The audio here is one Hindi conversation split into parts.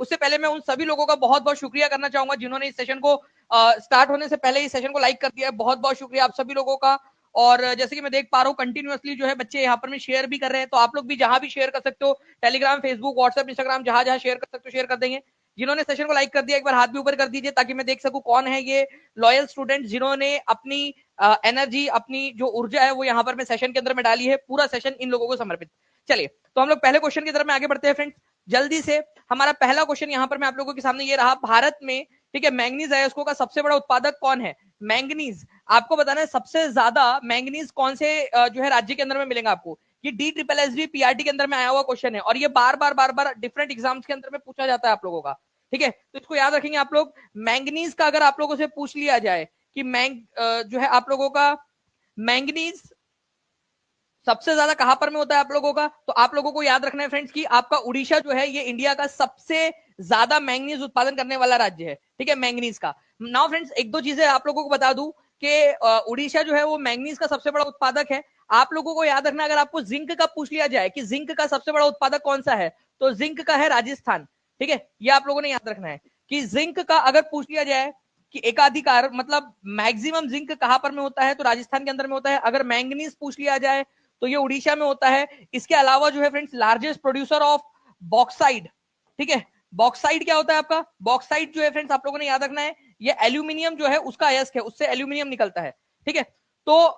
उससे पहले मैं उन सभी लोगों का बहुत बहुत शुक्रिया करना चाहूंगा जिन्होंने इस सेशन को स्टार्ट होने से पहले इस सेशन को लाइक कर दिया है। बहुत बहुत शुक्रिया आप सभी लोगों का। और जैसे कि मैं देख पा रहा हूँ कंटिन्यूअसली जो है बच्चे यहाँ पर में शेयर भी कर रहे हैं, तो आप लोग भी जहां भी शेयर कर सकते हो, टेलीग्राम, फेसबुक, व्हाट्सएप, इंस्टाग्राम, जहां जहां शेयर कर सकते हो शेयर कर देंगे। जिन्होंने सेशन को लाइक कर दिया एक बार हाथ भी ऊपर कर दीजिए ताकि मैं देख सकूं कौन है ये लॉयल स्टूडेंट जिन्होंने अपनी एनर्जी, अपनी जो ऊर्जा है वो यहाँ पर मैं सेशन के अंदर में डाली है, पूरा सेशन इन लोगों को समर्पित। चलिए तो हम लोग पहले क्वेश्चन की तरफ में आगे बढ़ते हैं फ्रेंड्स जल्दी से। हमारा पहला क्वेश्चन यहाँ पर मैं आप लोगों के सामने ये रहा, भारत में ठीक है मैंगनीज अयस्कों का सबसे बड़ा उत्पादक कौन है? मैंगनीज आपको बताना है सबसे ज्यादा मैंगनीज कौन से जो है राज्य के अंदर में मिलेगा आपको। ये DSSB PRT के अंदर में आया हुआ क्वेश्चन है और ये बार बार डिफरेंट एग्जाम्स के अंदर में पूछा जाता है आप लोगों का, ठीक है। तो इसको याद रखेंगे आप लोग। मैंगनीज का अगर आप लोगों से पूछ लिया जाए कि जो है आप लोगों का मैंगनीज सबसे ज्यादा कहां पर में होता है आप लोगों का, तो आप लोगों को याद रखना है फ्रेंड्स कि आपका उड़ीसा जो है ये इंडिया का सबसे ज्यादा मैंगनीज उत्पादन करने वाला राज्य है, ठीक है, मैंगनीज का। नाउ फ्रेंड्स एक दो चीजें आप लोगों को बता दूं कि उड़ीसा जो है वो मैंगनीज का सबसे बड़ा उत्पादक है। आप लोगों को याद रखना अगर आपको जिंक का पूछ लिया जाए कि जिंक का सबसे बड़ा उत्पादक कौन सा है, तो जिंक का है राजस्थान, ठीक है। ये आप लोगों ने याद रखना है कि जिंक का अगर पूछ लिया जाए कि एकाधिकार मतलब मैक्सिमम जिंक कहां पर में होता है, तो राजस्थान के अंदर में होता है। अगर मैंगनीज पूछ लिया जाए तो ये उड़ीसा में होता है। इसके अलावा जो है friends largest producer of bauxite, ठीक है। बॉक्साइड क्या होता है आपका? बॉक्साइड जो है फ्रेंड्स आप लोगों ने याद रखना है ये एल्यूमिनियम जो है उसका अयस्क है, उससे एल्यूमिनियम निकलता है, ठीक है। तो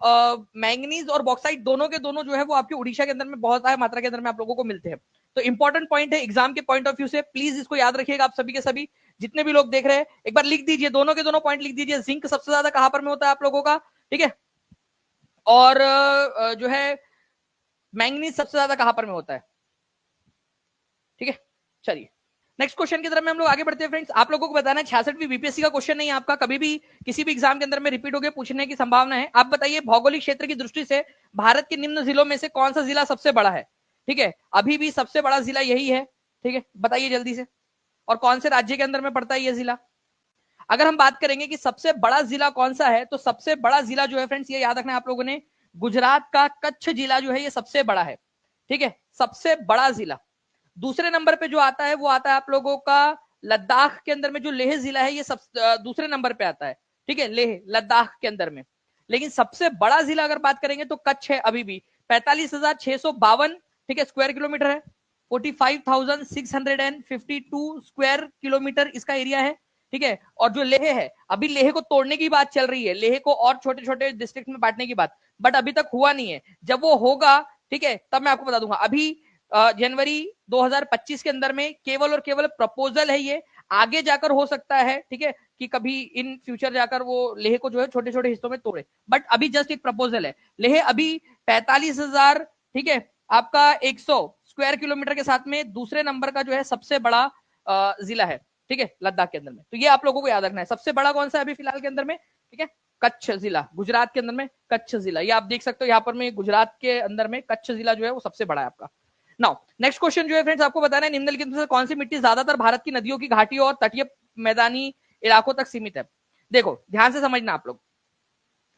मैंगनीज और बॉक्साइड दोनों के दोनों जो है वो आपके उड़ीसा के अंदर में बहुत ज्यादा मात्रा के अंदर में आप लोगों को मिलते हैं। तो इंपॉर्टेंट पॉइंट है एग्जाम के पॉइंट ऑफ व्यू से, प्लीज इसको याद रखिएगा आप सभी के सभी जितने भी लोग देख रहे हैं। एक बार लिख दीजिए, दोनों के दोनों पॉइंट लिख दीजिए। जिंक सबसे ज्यादा कहां पर में होता है आप लोगों का, ठीक है, और जो है मैंगनीज सबसे ज्यादा कहां पर में होता है, ठीक है। चलिए नेक्स्ट क्वेश्चन की तरफ में हम लोग आगे बढ़ते हैं फ्रेंड्स। आप लोगों को बताना है 66वीं बीपीएससी का क्वेश्चन नहीं है आपका, कभी भी किसी भी एग्जाम के अंदर में रिपीट होकर पूछने की संभावना है। आप बताइए भौगोलिक क्षेत्र की दृष्टि से भारत के निम्न जिलों में से कौन सा जिला सबसे बड़ा है, ठीक है। अभी भी सबसे बड़ा जिला यही है, ठीक है, बताइए जल्दी से। और कौन से राज्य के अंदर में पड़ता है यह जिला? अगर हम बात करेंगे कि सबसे बड़ा जिला कौन सा है, तो सबसे बड़ा जिला जो है फ्रेंड्स ये याद रखना है आप लोगों ने, गुजरात का कच्छ जिला जो है ये सबसे बड़ा है, ठीक है, सबसे बड़ा जिला। दूसरे नंबर पे जो आता है वो आता है आप लोगों का लद्दाख के अंदर में जो लेह जिला है, ये सब दूसरे नंबर पे आता है, ठीक है, लेह लद्दाख के अंदर में। लेकिन सबसे बड़ा जिला अगर बात करेंगे तो कच्छ है अभी भी, 45,652 ठीक है स्क्वायर किलोमीटर है, 45,652 स्क्वायर किलोमीटर इसका एरिया है, ठीक है। और जो लेह है, अभी लेह को तोड़ने की बात चल रही है, लेह को और छोटे छोटे डिस्ट्रिक्ट में बांटने की बात, बट अभी तक हुआ नहीं है। जब वो होगा, ठीक है, तब मैं आपको बता दूंगा। अभी जनवरी 2025 के अंदर में केवल और केवल प्रपोजल है ये, आगे जाकर हो सकता है, ठीक है, कि कभी इन फ्यूचर जाकर वो लेह को जो है छोटे छोटे हिस्सों में तोड़े, बट अभी जस्ट एक प्रपोजल है। लेह अभी 45,000 ठीक है आपका 100 स्क्वायर किलोमीटर के साथ में दूसरे नंबर का जो है सबसे बड़ा जिला है, ठीक है, लद्दाख के अंदर में। तो ये आप लोगों को याद रखना है, सबसे बड़ा कौन सा है अभी फिलहाल के अंदर में, ठीक है, कच्छ जिला, गुजरात के अंदर में कच्छ जिला। ये आप देख सकते हो यहाँ पर में गुजरात के अंदर में कच्छ जिला जो है वो सबसे बड़ा है आपका। नाउ नेक्स्ट क्वेश्चन जो है फ्रेंड्स आपको बताना है निम्नलिखित में से कौन सी मिट्टी ज्यादातर भारत की नदियों की घाटियों और तटीय मैदानी इलाकों तक सीमित है। देखो ध्यान से समझना आप लोग,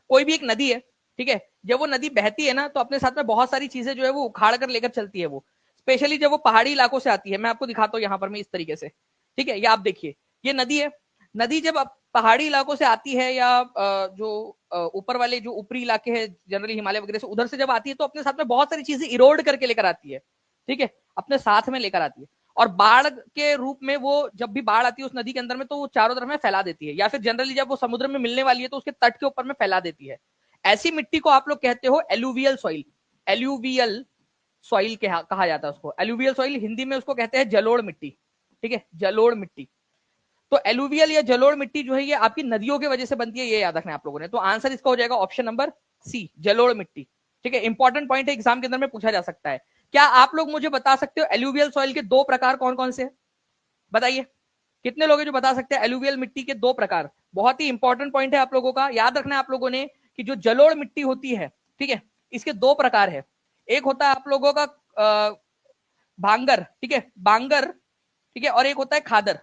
कोई भी एक नदी है, ठीक है, जब वो नदी बहती है ना तो अपने साथ में बहुत सारी चीजें जो है वो उखाड़ कर लेकर चलती है वो, स्पेशली जब वो पहाड़ी इलाकों से आती है। मैं आपको दिखाता हूँ यहाँ पर मैं इस तरीके से, ठीक है, ये आप देखिए ये नदी है। नदी जब पहाड़ी इलाकों से आती है या जो ऊपर वाले जो ऊपरी इलाके हैं जनरली हिमालय वगैरह से, उधर से जब आती है तो अपने साथ में बहुत सारी चीजें इरोड करके लेकर आती है, ठीक है, अपने साथ में लेकर आती है। और बाढ़ के रूप में वो जब भी बाढ़ आती है उस नदी के अंदर में तो वो चारों तरफ में फैला देती है, या फिर जनरली जब वो समुद्र में मिलने वाली है तो उसके तट के ऊपर में फैला देती है। ऐसी मिट्टी को आप लोग कहते हो एलुवियल सॉइल। एलुवियल सॉइल कहा जाता है उसको, एलुवियल सॉइल हिंदी में उसको कहते हैं जलोढ़ मिट्टी, ठीक है, जलोढ़ मिट्टी। तो एलुवियल या जलोढ़ मिट्टी जो है ये आपकी नदियों की वजह से बनती है, ये याद रखना है आप लोगों ने। तो आंसर इसका हो जाएगा ऑप्शन नंबर सी, जलोढ़ मिट्टी, ठीक है। इंपॉर्टेंट पॉइंट है, एग्जाम के अंदर में पूछा जा सकता है। क्या आप लोग मुझे बता सकते हो एलुवियल सॉइल के दो प्रकार कौन कौन से हैं? बताइए कितने लोग हैं जो बता सकते हैं एलुवियल मिट्टी के दो प्रकार? बहुत ही इंपॉर्टेंट पॉइंट है आप लोगों का, याद रखना है आप लोगों ने कि जो जलोढ़ मिट्टी होती है, ठीक है, इसके दो प्रकार है। एक होता है आप लोगों का भांगर, ठीक है, बांगर, ठीक है, और एक होता है खादर।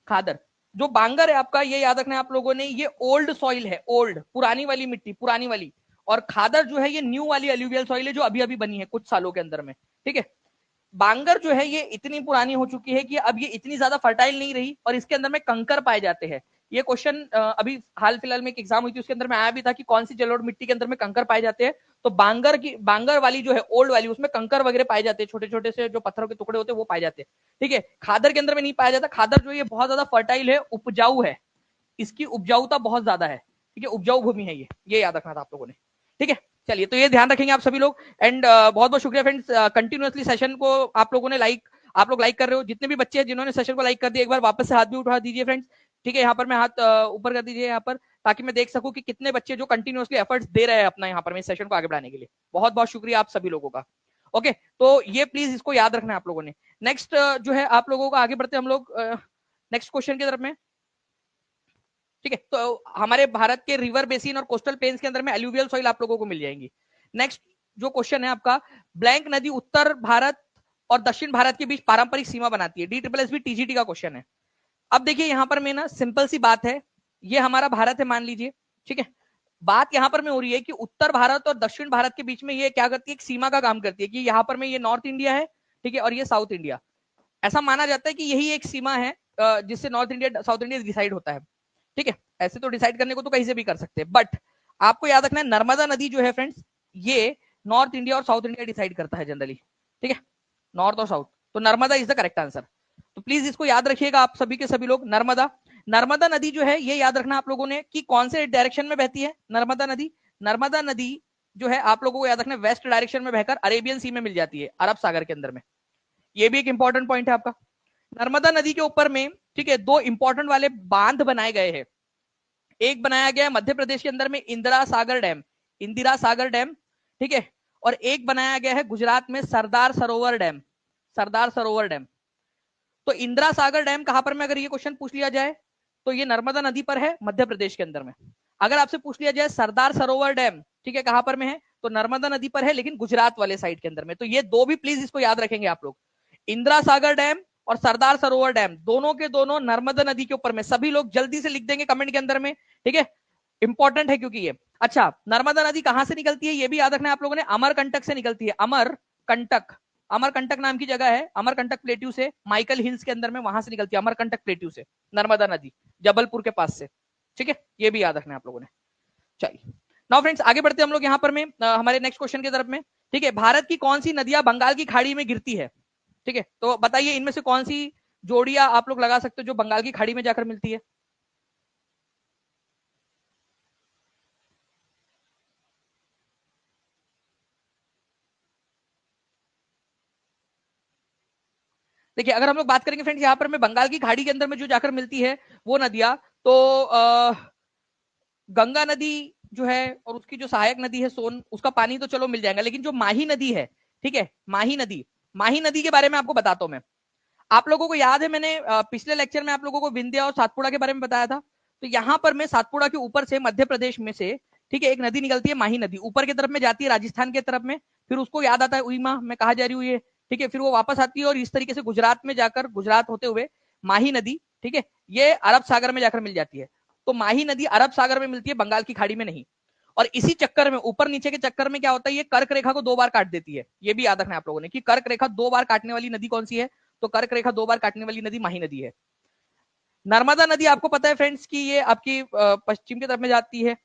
खादर जो बांगर है आपका, ये याद रखना है आप लोगों ने, ये ओल्ड सॉइल है, ओल्ड पुरानी वाली मिट्टी, पुरानी वाली। और खादर जो है ये न्यू वाली एलुवियल सॉइल है जो अभी अभी बनी है कुछ सालों के अंदर में, ठीक है। बांगर जो है ये इतनी पुरानी हो चुकी है कि अब ये इतनी ज्यादा फर्टाइल नहीं रही और इसके अंदर में कंकर पाए जाते हैं। ये क्वेश्चन अभी हाल फिलहाल में एक एग्जाम हुई थी, उसके अंदर में आया भी था कि कौन सी जलोढ़ मिट्टी के अंदर में कंकर पाए जाते हैं। तो बांगर वाली जो है ओल्ड वाली, उसमें कंकर वगैरह पाए जाते हैं, छोटे छोटे से जो पत्थरों के टुकड़े होते हैं वो पाए जाते हैं। ठीक है, खादर के अंदर में नहीं पाया जाता। खादर जो है बहुत ज्यादा फर्टाइल है, उपजाऊ है, इसकी उपजाऊता बहुत ज्यादा है। ठीक है, उपजाऊ भूमि है ये याद रखना था आप लोगों ने। ठीक है, चलिए तो ये ध्यान रखेंगे आप सभी लोग। एंड बहुत बहुत शुक्रिया फ्रेंड्स, कंटिन्यूअसली सेशन को आप लोगों ने आप लोग लाइक कर रहे हो। जितने भी बच्चे हैं जिन्होंने सेशन को लाइक कर दिया, एक बार वापस से हाथ भी उठा दीजिए फ्रेंड्स। ठीक है, यहाँ पर मैं हाथ ऊपर कर दीजिए यहाँ पर, ताकि मैं देख सकूं कि कितने बच्चे जो कंटिन्यूअसली एफर्ट्स दे रहे हैं अपना यहाँ पर मैं सेशन को आगे बढ़ाने के लिए। बहुत बहुत शुक्रिया आप सभी लोगों का। ओके, तो ये प्लीज इसको याद रखना है आप लोगों ने। नेक्स्ट जो है आप लोगों को आगे बढ़ते हम लोग नेक्स्ट क्वेश्चन की तरफ में। ठीक है, तो हमारे भारत के रिवर बेसिन और कोस्टल प्लेन्स के अंदर में एल्यूवियल सॉइल आप लोगों को मिल जाएंगी। नेक्स्ट जो क्वेश्चन है आपका, ब्लैंक नदी उत्तर भारत और दक्षिण भारत के बीच पारंपरिक सीमा बनाती है। DSSB TGT का क्वेश्चन है। अब देखिए यहाँ पर मैं ना सिंपल सी बात है, ये हमारा भारत है मान लीजिए। ठीक है, बात यहाँ पर में हो रही है कि उत्तर भारत और दक्षिण भारत के बीच में ये क्या करती है, एक सीमा का काम करती है कि यहाँ पर में ये नॉर्थ इंडिया है, ठीक है, और ये साउथ इंडिया। ऐसा माना जाता है कि यही एक सीमा है जिससे north India south India decide होता है। ठीक है, ऐसे तो डिसाइड करने को तो कहीं से भी कर सकते हैं, बट आपको याद रखना है नर्मदा नदी जो है फ्रेंड्स, ये नॉर्थ इंडिया और साउथ इंडिया डिसाइड करता है जनरली। ठीक है, नॉर्थ और साउथ, तो Narmada is the correct answer. तो प्लीज इसको याद रखिएगा आप सभी के सभी लोग। नर्मदा नर्मदा नदी जो है ये याद रखना आप लोगों ने कि कौन से डायरेक्शन में बहती है नर्मदा नदी। नर्मदा नदी जो है आप लोगों को याद रखना वेस्ट डायरेक्शन में बहकर अरेबियन सी में मिल जाती है, अरब सागर के अंदर में। ये भी एक इंपॉर्टेंट पॉइंट है आपका। नर्मदा नदी के ऊपर में ठीक है दो इंपॉर्टेंट वाले बांध बनाए गए हैं। एक बनाया गया मध्य प्रदेश के अंदर में इंदिरा सागर डैम, इंदिरा सागर डैम। ठीक है, और एक बनाया गया है गुजरात में सरदार सरोवर डैम, सरदार सरोवर डैम। तो इंदिरा सागर डैम कहां पर में अगर ये क्वेश्चन पूछ लिया जाए तो ये नर्मदा नदी पर है मध्य प्रदेश के अंदर में। अगर आपसे पूछ लिया जाए सरदार सरोवर डैम ठीक है कहां पर में है, तो नर्मदा नदी पर है लेकिन गुजरात वाले साइड के अंदर में। तो ये दो भी प्लीज इसको याद रखेंगे आप लोग, इंदिरा सागर डैम और सरदार सरोवर डैम, दोनों के दोनों नर्मदा नदी के ऊपर में। सभी लोग जल्दी से लिख देंगे कमेंट के अंदर में। ठीक है, इंपॉर्टेंट है क्योंकि ये अच्छा, नर्मदा नदी कहां से निकलती है ये भी याद रखना है आप लोगों ने, अमरकंटक से निकलती है। अमरकंटक, अमरकंटक नाम की जगह है, अमरकंटक प्लेट्यू से, माइकल हिल्स के अंदर में वहां से निकलती है अमरकंटक प्लेट्यू से नर्मदा नदी, जबलपुर के पास से। ठीक है, ये भी याद रखना है आप लोगों ने। चलिए नाउ फ्रेंड्स आगे बढ़ते हैं हम लोग यहाँ पर में हमारे नेक्स्ट क्वेश्चन की तरफ में। ठीक है, भारत की कौन सी नदियां बंगाल की खाड़ी में गिरती है। ठीक है, तो बताइए इनमें से कौन सी जोड़ियां आप लोग लगा सकते हो जो बंगाल की खाड़ी में जाकर मिलती है। देखिए अगर हम लोग बात करेंगे फ्रेंड्स यहाँ पर में बंगाल की खाड़ी के अंदर में जो जाकर मिलती है वो नदियां, तो गंगा नदी जो है और उसकी जो सहायक नदी है सोन, उसका पानी तो चलो मिल जाएगा, लेकिन जो माही नदी है, ठीक है, माही नदी, माही नदी के बारे में आपको बताता हूं मैं। आप लोगों को याद है मैंने पिछले लेक्चर में आप लोगों को विंध्या और सातपुड़ा के बारे में बताया था। तो यहाँ पर मैं सातपुड़ा के ऊपर से मध्य प्रदेश में से ठीक है एक नदी निकलती है माही नदी, ऊपर की तरफ में जाती है राजस्थान की तरफ में, फिर उसको याद आता है उई माँ मैं कहा जा रही हूँ ये। ठीक है, फिर वो वापस आती है और इस तरीके से गुजरात में जाकर गुजरात होते हुए माही नदी ठीक है ये अरब सागर में जाकर मिल जाती है। तो माही नदी अरब सागर में मिलती है, बंगाल की खाड़ी में नहीं। और इसी चक्कर में ऊपर नीचे के चक्कर में क्या होता है, ये कर्क रेखा को 2 बार काट देती है। ये भी याद रखना है आप लोगों ने कि कर्क रेखा 2 बार काटने वाली नदी कौन सी है, तो कर्क रेखा 2 बार काटने वाली नदी माही नदी है। नर्मदा नदी आपको पता है फ्रेंड्स की ये आपकी पश्चिम की तरफ में जाती है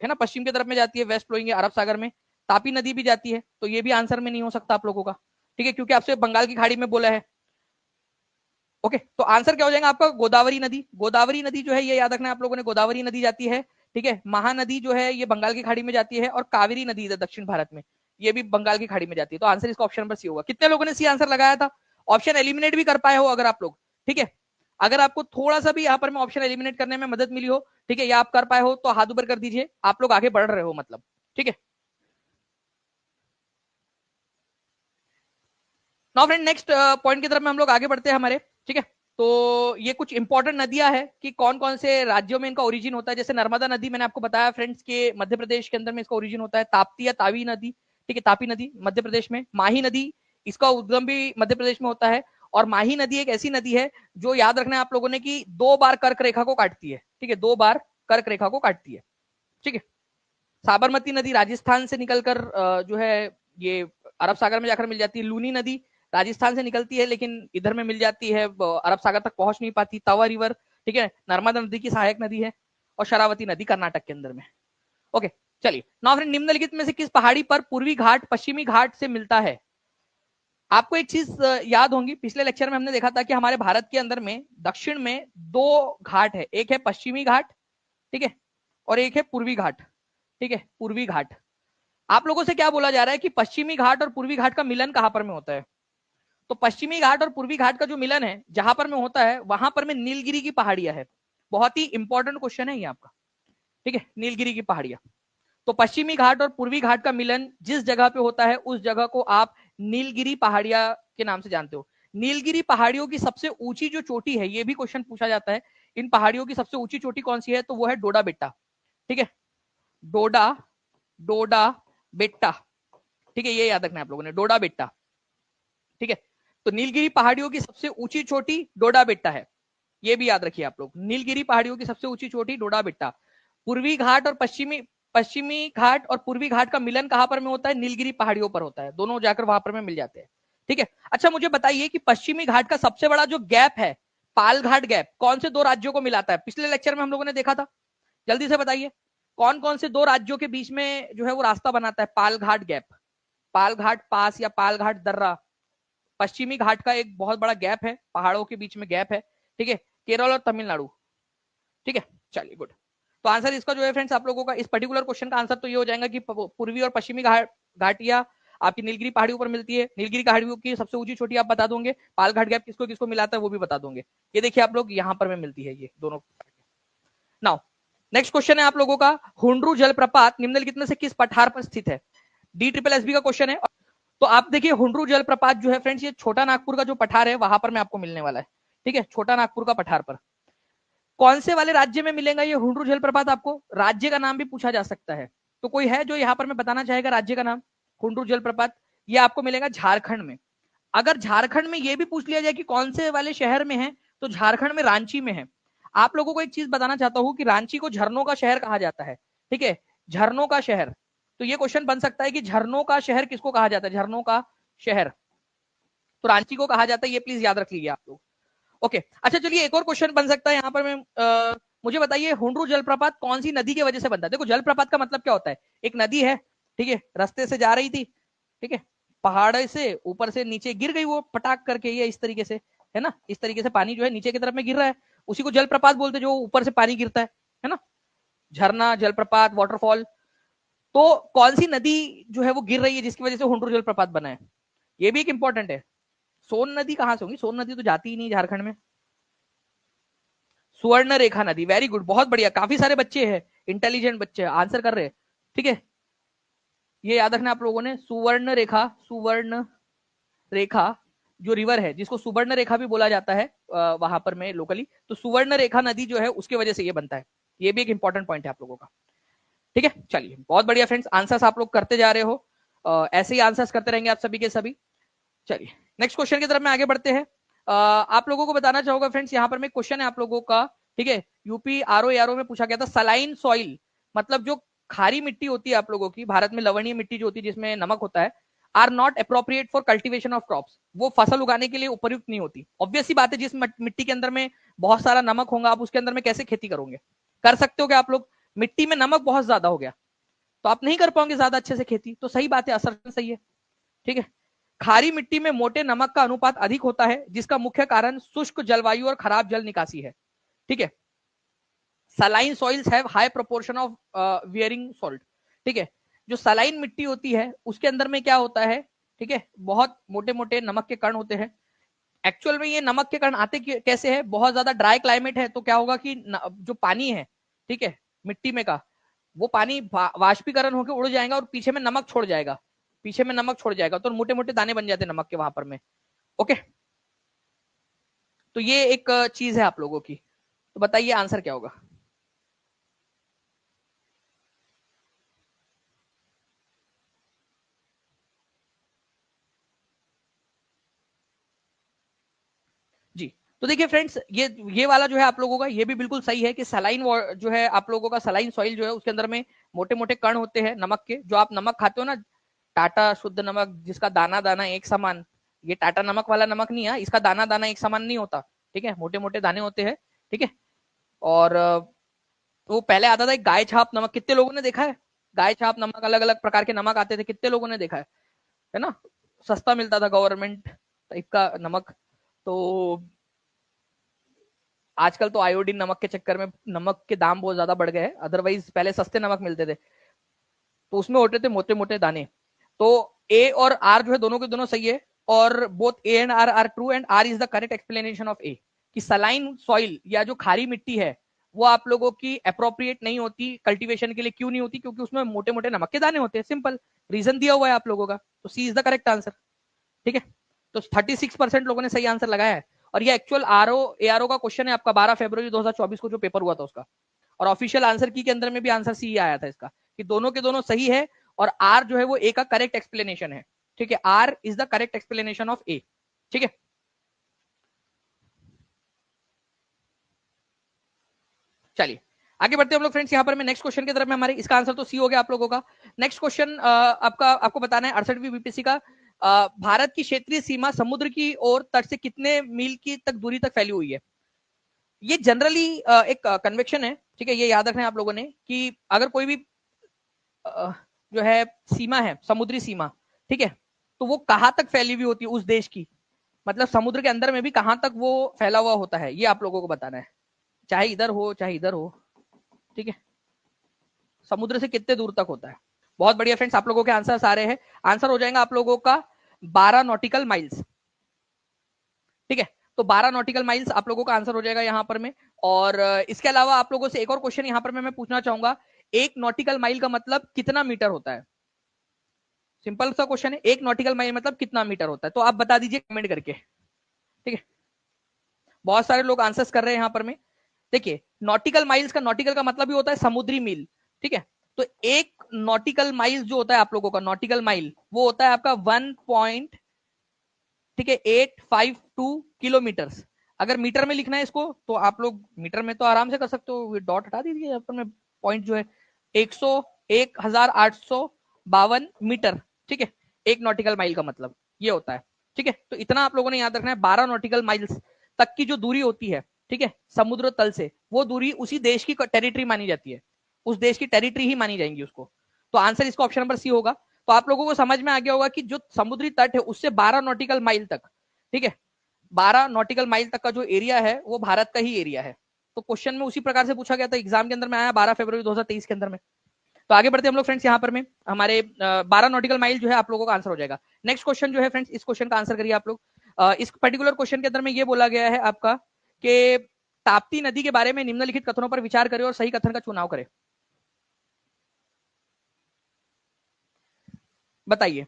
ना, पश्चिम की तरफ में जाती है, वेस्ट फ्लोइंग है अरब सागर में। तापी नदी भी जाती है, तो ये भी आंसर में नहीं हो सकता आप लोगों का। ठीक है, क्योंकि आपसे बंगाल की खाड़ी में बोला है। ओके, तो आंसर क्या हो जाएगा आपका, गोदावरी नदी। गोदावरी नदी जो है ये याद रखना है आप लोगों ने, गोदावरी नदी जाती है। ठीक है, महानदी जो है ये बंगाल की खाड़ी में जाती है, और कावेरी नदी दक्षिण भारत में, ये भी बंगाल की खाड़ी में जाती है। तो आंसर इसका ऑप्शन नंबर सी होगा। कितने लोगों ने सी आंसर लगाया था, ऑप्शन एलिमिनेट भी कर पाए हो अगर आप लोग। ठीक है, अगर आपको थोड़ा सा भी यहाँ पर मैं ऑप्शन एलिमिनेट करने में मदद मिली हो, ठीक है, या आप कर पाए हो, तो हाथ ऊपर कर दीजिए, आप लोग आगे बढ़ रहे हो मतलब। ठीक है, नाउ फ्रेंड नेक्स्ट पॉइंट की तरफ में हम लोग आगे बढ़ते हैं हमारे। ठीक है, तो ये कुछ इंपॉर्टेंट नदियां हैं कि कौन कौन से राज्यों में इनका ओरिजिन होता है। जैसे नर्मदा नदी मैंने आपको बताया फ्रेंड्स के मध्य प्रदेश के अंदर में इसका ओरिजिन होता है। ताप्ती या तावी नदी, ठीक है, तापी नदी मध्य प्रदेश में। माही नदी, इसका उद्गम भी मध्य प्रदेश में होता है। और माही नदी एक ऐसी नदी है जो याद रखना है आप लोगों ने कि 2 बार कर्क रेखा को काटती है। ठीक है, 2 बार कर्क रेखा को काटती है। ठीक है, साबरमती नदी राजस्थान से निकलकर जो है ये अरब सागर में जाकर मिल जाती है। लूनी नदी राजस्थान से निकलती है लेकिन इधर में मिल जाती है, अरब सागर तक पहुंच नहीं पाती। तवा रिवर, ठीक है, नर्मदा नदी की सहायक नदी है। और शरावती नदी कर्नाटक के अंदर में। ओके, चलिए नाउ फ्रेंड, निम्नलिखित में से किस पहाड़ी पर पूर्वी घाट पश्चिमी घाट से मिलता है? आपको एक चीज याद होंगी, पिछले लेक्चर में हमने देखा था कि हमारे भारत के अंदर में दक्षिण में दो घाट है, एक है पश्चिमी घाट, ठीक है, और एक है पूर्वी घाट, ठीक है, पूर्वी घाट। आप लोगों से क्या बोला जा रहा है कि पश्चिमी घाट और पूर्वी घाट का मिलन कहां पर में होता है? तो पश्चिमी घाट और पूर्वी घाट का जो मिलन है जहां पर में होता है वहां पर में नीलगिरी की पहाड़ियां है। बहुत ही इंपॉर्टेंट क्वेश्चन है ये आपका, ठीक है, नीलगिरी की पहाड़ियां। तो पश्चिमी घाट और पूर्वी घाट का मिलन जिस जगह पे होता है उस जगह को आप नीलगिरी पहाड़ियां के नाम से जानते हो। नीलगिरी पहाड़ियों की सबसे ऊंची जो चोटी है, ये भी क्वेश्चन पूछा जाता है, इन पहाड़ियों की सबसे ऊंची चोटी कौन सी है? तो वो है डोडा बेट्टा, ठीक है, डोडा डोडा बेट्टा, ठीक है, ये याद रखना है आप लोगों ने, डोडा बेट्टा, ठीक है। तो नीलगिरी पहाड़ियों की सबसे ऊंची चोटी डोडा बेट्टा है, ये भी याद रखिए आप लोग। नीलगिरी पहाड़ियों की सबसे ऊंची चोटी डोडा बेट्टा। पूर्वी घाट और पश्चिमी घाट और पूर्वी घाट का मिलन कहां पर में होता है? नीलगिरी पहाड़ियों पर होता है, दोनों जाकर वहां पर में मिल जाते हैं, ठीक है। अच्छा मुझे बताइए कि पश्चिमी घाट का सबसे बड़ा जो गैप है, पाल घाट गैप, कौन से दो राज्यों को मिलाता है? पिछले लेक्चर में हम लोगों ने देखा था, जल्दी से बताइए कौन कौन से दो राज्यों के बीच में जो है वो रास्ता बनाता है? पाल घाट गैप, पाल घाट पास या पाल घाट दर्रा, पश्चिमी घाट का एक बहुत बड़ा गैप है, पहाड़ों के बीच में गैप है, ठीक है, केरल और तमिलनाडु, ठीक है। चलिए गुड। तो आंसर इसका जो है फ्रेंड्स, आप लोगों का इस पर्टिकुलर क्वेश्चन का आंसर तो ये हो जाएगा कि पूर्वी और पश्चिमी घाटियां आपकी नीलगिरी पहाड़ियों पर मिलती है। नीलगिरी पहाड़ियों की सबसे ऊंची चोटी आप बता दोगे, पाल घाट गैप किसको किसको मिलाता है वो भी बता दोगे। ये देखिए आप लोग, यहाँ पर में मिलती है ये दोनों। नाउ नेक्स्ट क्वेश्चन है आप लोगों का, हुंड्रू जलप्रपात निम्नलिखित में से किस पठार पर स्थित है? DSSB का क्वेश्चन है। तो आप देखिए हुंड्रू जलप्रपात जो है फ्रेंड्स, ये छोटा नागपुर का जो पठार है वहां पर में आपको मिलने वाला है, ठीक है, छोटा नागपुर का पठार पर। कौन से वाले राज्य में मिलेगा ये हुंड्रू जलप्रपात? आपको राज्य का नाम भी पूछा जा सकता है, तो कोई है जो यहाँ पर मैं बताना चाहेगा राज्य का नाम? हुंड्रू जलप्रपात ये आपको मिलेगा झारखंड में। अगर झारखंड में ये भी पूछ लिया जाए कि कौन से वाले शहर में है, तो झारखंड में रांची में है। आप लोगों को एक चीज बताना चाहता हूं कि रांची को झरनों का शहर कहा जाता है, ठीक है, झरनों का शहर। तो ये क्वेश्चन बन सकता है कि झरनों का शहर किसको कहा जाता है? झरनों का शहर तो रांची को कहा जाता है, ये प्लीज याद रख लीजिए आप लोग। ओके, अच्छा चलिए एक और क्वेश्चन बन सकता है यहाँ पर मैं, मुझे बताइए हुंड्रू जलप्रपात कौन सी नदी की वजह से बनता है? देखो जलप्रपात का मतलब क्या होता है, एक नदी है, ठीक है, रास्ते से जा रही थी, ठीक है, पहाड़ से ऊपर से नीचे गिर गई वो पटाख करके, ये इस तरीके से है ना, इस तरीके से पानी जो है नीचे की तरफ में गिर रहा है, उसी को जलप्रपात बोलते हैं, जो ऊपर से पानी गिरता है ना, झरना, जलप्रपात, वाटरफॉल। तो कौन सी नदी जो है वो गिर रही है जिसकी वजह से हुंड्रू जलप्रपात बना है? ये भी एक इंपॉर्टेंट है। सोन नदी कहां से होगी? सोन नदी तो जाती ही नहीं झारखंड में। सुवर्ण रेखा नदी, वेरी गुड, बहुत बढ़िया, काफी सारे बच्चे हैं, इंटेलिजेंट बच्चे आंसर कर रहे हैं, ठीक है, ये याद रखना आप लोगों ने, सुवर्ण रेखा, सुवर्ण रेखा जो रिवर है जिसको सुवर्ण रेखा भी बोला जाता है वहां पर में लोकली, तो सुवर्ण रेखा नदी जो है उसकी वजह से ये बनता है। ये भी एक इंपॉर्टेंट पॉइंट है आप लोगों का, ठीक है। चलिए बहुत बढ़िया फ्रेंड्स, आंसर्स आप लोग करते जा रहे हो, ऐसे ही आंसर्स करते रहेंगे आप सभी के सभी। चलिए नेक्स्ट क्वेश्चन की तरफ में आगे बढ़ते हैं। आप लोगों को बताना चाहूंगा फ्रेंड्स, यहाँ पर में क्वेश्चन है आप लोगों का, ठीक है, यूपी आरओ में पूछा गया था, सलाइन सॉइल मतलब जो खारी मिट्टी होती है आप लोगों की, भारत में लवणीय मिट्टी जो होती है जिसमें नमक होता है, are not appropriate for cultivation of crops, वो फसल उगाने के लिए उपयुक्त नहीं होती। ऑब्वियस सी बात है, जिस मिट्टी के अंदर में बहुत सारा नमक होगा, आप उसके अंदर में कैसे खेती करोगे? कर सकते हो क्या आप लोग? मिट्टी में नमक बहुत ज्यादा हो गया तो आप नहीं कर पाओगे ज्यादा अच्छे से खेती, तो सही बात है, असर सही है, ठीक है। खारी मिट्टी में मोटे नमक का अनुपात अधिक होता है जिसका मुख्य कारण शुष्क जलवायु और खराब जल निकासी है, ठीक है। Saline soils have high proportion of wearing salt, ठीक है, जो सलाइन मिट्टी होती है उसके अंदर में क्या होता है, ठीक है, बहुत मोटे मोटे नमक के कण होते हैं। एक्चुअल में ये नमक के कण आते कैसे है? बहुत ज्यादा ड्राई क्लाइमेट है तो क्या होगा कि जो पानी है, ठीक है, मिट्टी में का, वो पानी वाष्पीकरण होकर उड़ जाएगा और पीछे में नमक छोड़ जाएगा, पीछे में नमक छोड़ जाएगा, तो मोटे मोटे दाने बन जाते हैं नमक के वहां पर में। ओके, तो ये एक चीज है आप लोगों की, तो बताइए आंसर क्या होगा? जी, तो देखिए फ्रेंड्स, ये वाला जो है आप लोगों का, ये भी बिल्कुल सही है कि सलाइन जो है आप लोगों का, सलाइन सॉइल जो है उसके अंदर में मोटे मोटे कण होते हैं नमक के। जो आप नमक खाते हो ना, टाटा शुद्ध नमक जिसका दाना दाना एक समान, ये टाटा नमक वाला नमक नहीं है, इसका दाना दाना एक समान नहीं होता, ठीक है, मोटे मोटे दाने होते हैं, ठीक है। और वो पहले आता था एक गाय छाप नमक, कितने लोगों ने देखा है? गाय छाप नमक, अलग अलग प्रकार के नमक आते थे, कितने लोगों ने देखा है ना? सस्ता मिलता था, गवर्नमेंट टाइप का नमक। तो आजकल तो आयोडीन नमक के चक्कर में नमक के दाम बहुत ज्यादा बढ़ गए हैं, अदरवाइज पहले सस्ते नमक मिलते थे, तो उसमें होते थे मोटे मोटे दाने। तो ए और आर जो है दोनों के दोनों सही है, और both A and R are true, and R is the correct explanation of A, कि सलाइन सॉइल या जो खारी मिट्टी है वो आप लोगों की अप्रोप्रिएट नहीं होती कल्टीवेशन के लिए। क्यों नहीं होती? क्योंकि उसमें मोटे मोटे नमक के दाने होते हैं, सिंपल रीजन दिया हुआ है आप लोगों का। तो सी इज द करेक्ट आंसर, ठीक है। तो 36% लोगों ने सही आंसर लगाया है, और ये एक्चुअल ARO का क्वेश्चन है आपका 12 फरवरी 2024 को जो पेपर हुआ था उसका, और ऑफिशियल आंसर की के अंदर में भी आंसर सी आया था इसका, कि दोनों के दोनों सही है, और आर जो है वो ए का करेक्ट एक्सप्लेनेशन है, ठीक है। R is the correct explanation of A, ठीक है। चलिए आगे बढ़ते हैं हम लोग फ्रेंड्स, यहाँ पर मैं नेक्स्ट क्वेश्चन की तरफ में हमारे, इसका आंसर तो सी हो गया आप लोगों का। नेक्स्ट क्वेश्चन आपको बताना है 68वीं बीपीएससी का, भारत की क्षेत्रीय सीमा समुद्र की ओर तट से कितने मील की तक दूरी तक फैली हुई है? ये जनरली एक कन्वेक्शन है, ठीक है, ये याद रखना है आप लोगों ने, कि अगर कोई भी जो है सीमा है, समुद्री सीमा, ठीक है, तो वो कहां तक फैली हुई होती है उस देश की, मतलब समुद्र के अंदर में भी कहां तक वो फैला हुआ होता है, ये आप लोगों को बताना है, चाहे इधर हो चाहे इधर हो, ठीक है। समुद्र से कितने दूर तक होता है? बहुत बढ़िया फ्रेंड्स, आप लोगों के आंसर सारे हैं। आंसर हो जाएगा आप लोगों का 12 नॉटिकल माइल्स, ठीक है। तो 12 नॉटिकल माइल्स आप लोगों का आंसर हो जाएगा यहाँ पर में। और इसके अलावा आप लोगों से एक और क्वेश्चन यहाँ पर मैं पूछना चाहूंगा, एक नॉटिकल माइल का मतलब कितना मीटर होता है? सिंपल सा क्वेश्चन है, एक नॉटिकल माइल मतलब कितना मीटर होता है, तो आप बता दीजिए कमेंट करके, ठीक है। बहुत सारे लोग आंसर्स कर रहे हैं यहाँ पर में। देखिए नॉटिकल माइल्स का, नॉटिकल का मतलब ही होता है समुद्री मील, ठीक है। तो एक नॉटिकल माइल जो होता है आप लोगों का, नॉटिकल माइल वो होता है आपका 1 ठीक है 852 किलोमीटर। अगर मीटर में लिखना है इसको तो आप लोग मीटर में तो आराम से कर सकते हो, डॉट हटा दीजिए यहाँ पर में, पॉइंट जो है 1852 मीटर, ठीक है। एक नॉटिकल माइल का मतलब ये होता है, ठीक है। तो इतना आप लोगों ने याद रखना है, 12 नॉटिकल माइल्स तक की जो दूरी होती है, ठीक है, समुद्र तल से, वो दूरी उसी देश की टेरिटरी मानी जाती है, उस देश की टेरिटरी ही मानी जाएंगी उसको। तो आंसर इसका ऑप्शन नंबर सी होगा। तो आप लोगों को समझ में आ गया होगा कि जो समुद्री तट है उससे 12 नॉटिकल माइल तक, ठीक है, 12 नॉटिकल माइल तक का जो एरिया है वो भारत का ही एरिया है। तो क्वेश्चन में उसी प्रकार से पूछा गया था, एग्जाम के अंदर में आया 12 फरवरी 2023 के अंदर में। तो आगे बढ़ते हम लोग फ्रेंड्स, यहाँ पर में हमारे 12 नॉटिकल माइल जो है आप लोगों का आंसर हो जाएगा। नेक्स्ट क्वेश्चन जो है फ्रेंड्स, इस क्वेश्चन का आंसर करिए आप लोग। इस पर्टिकुलर क्वेश्चन के अंदर में ये बोला गया है आपका कि ताप्ती नदी के बारे में निम्नलिखित कथनों पर विचार करें और सही कथन का चुनाव करें। बताइए,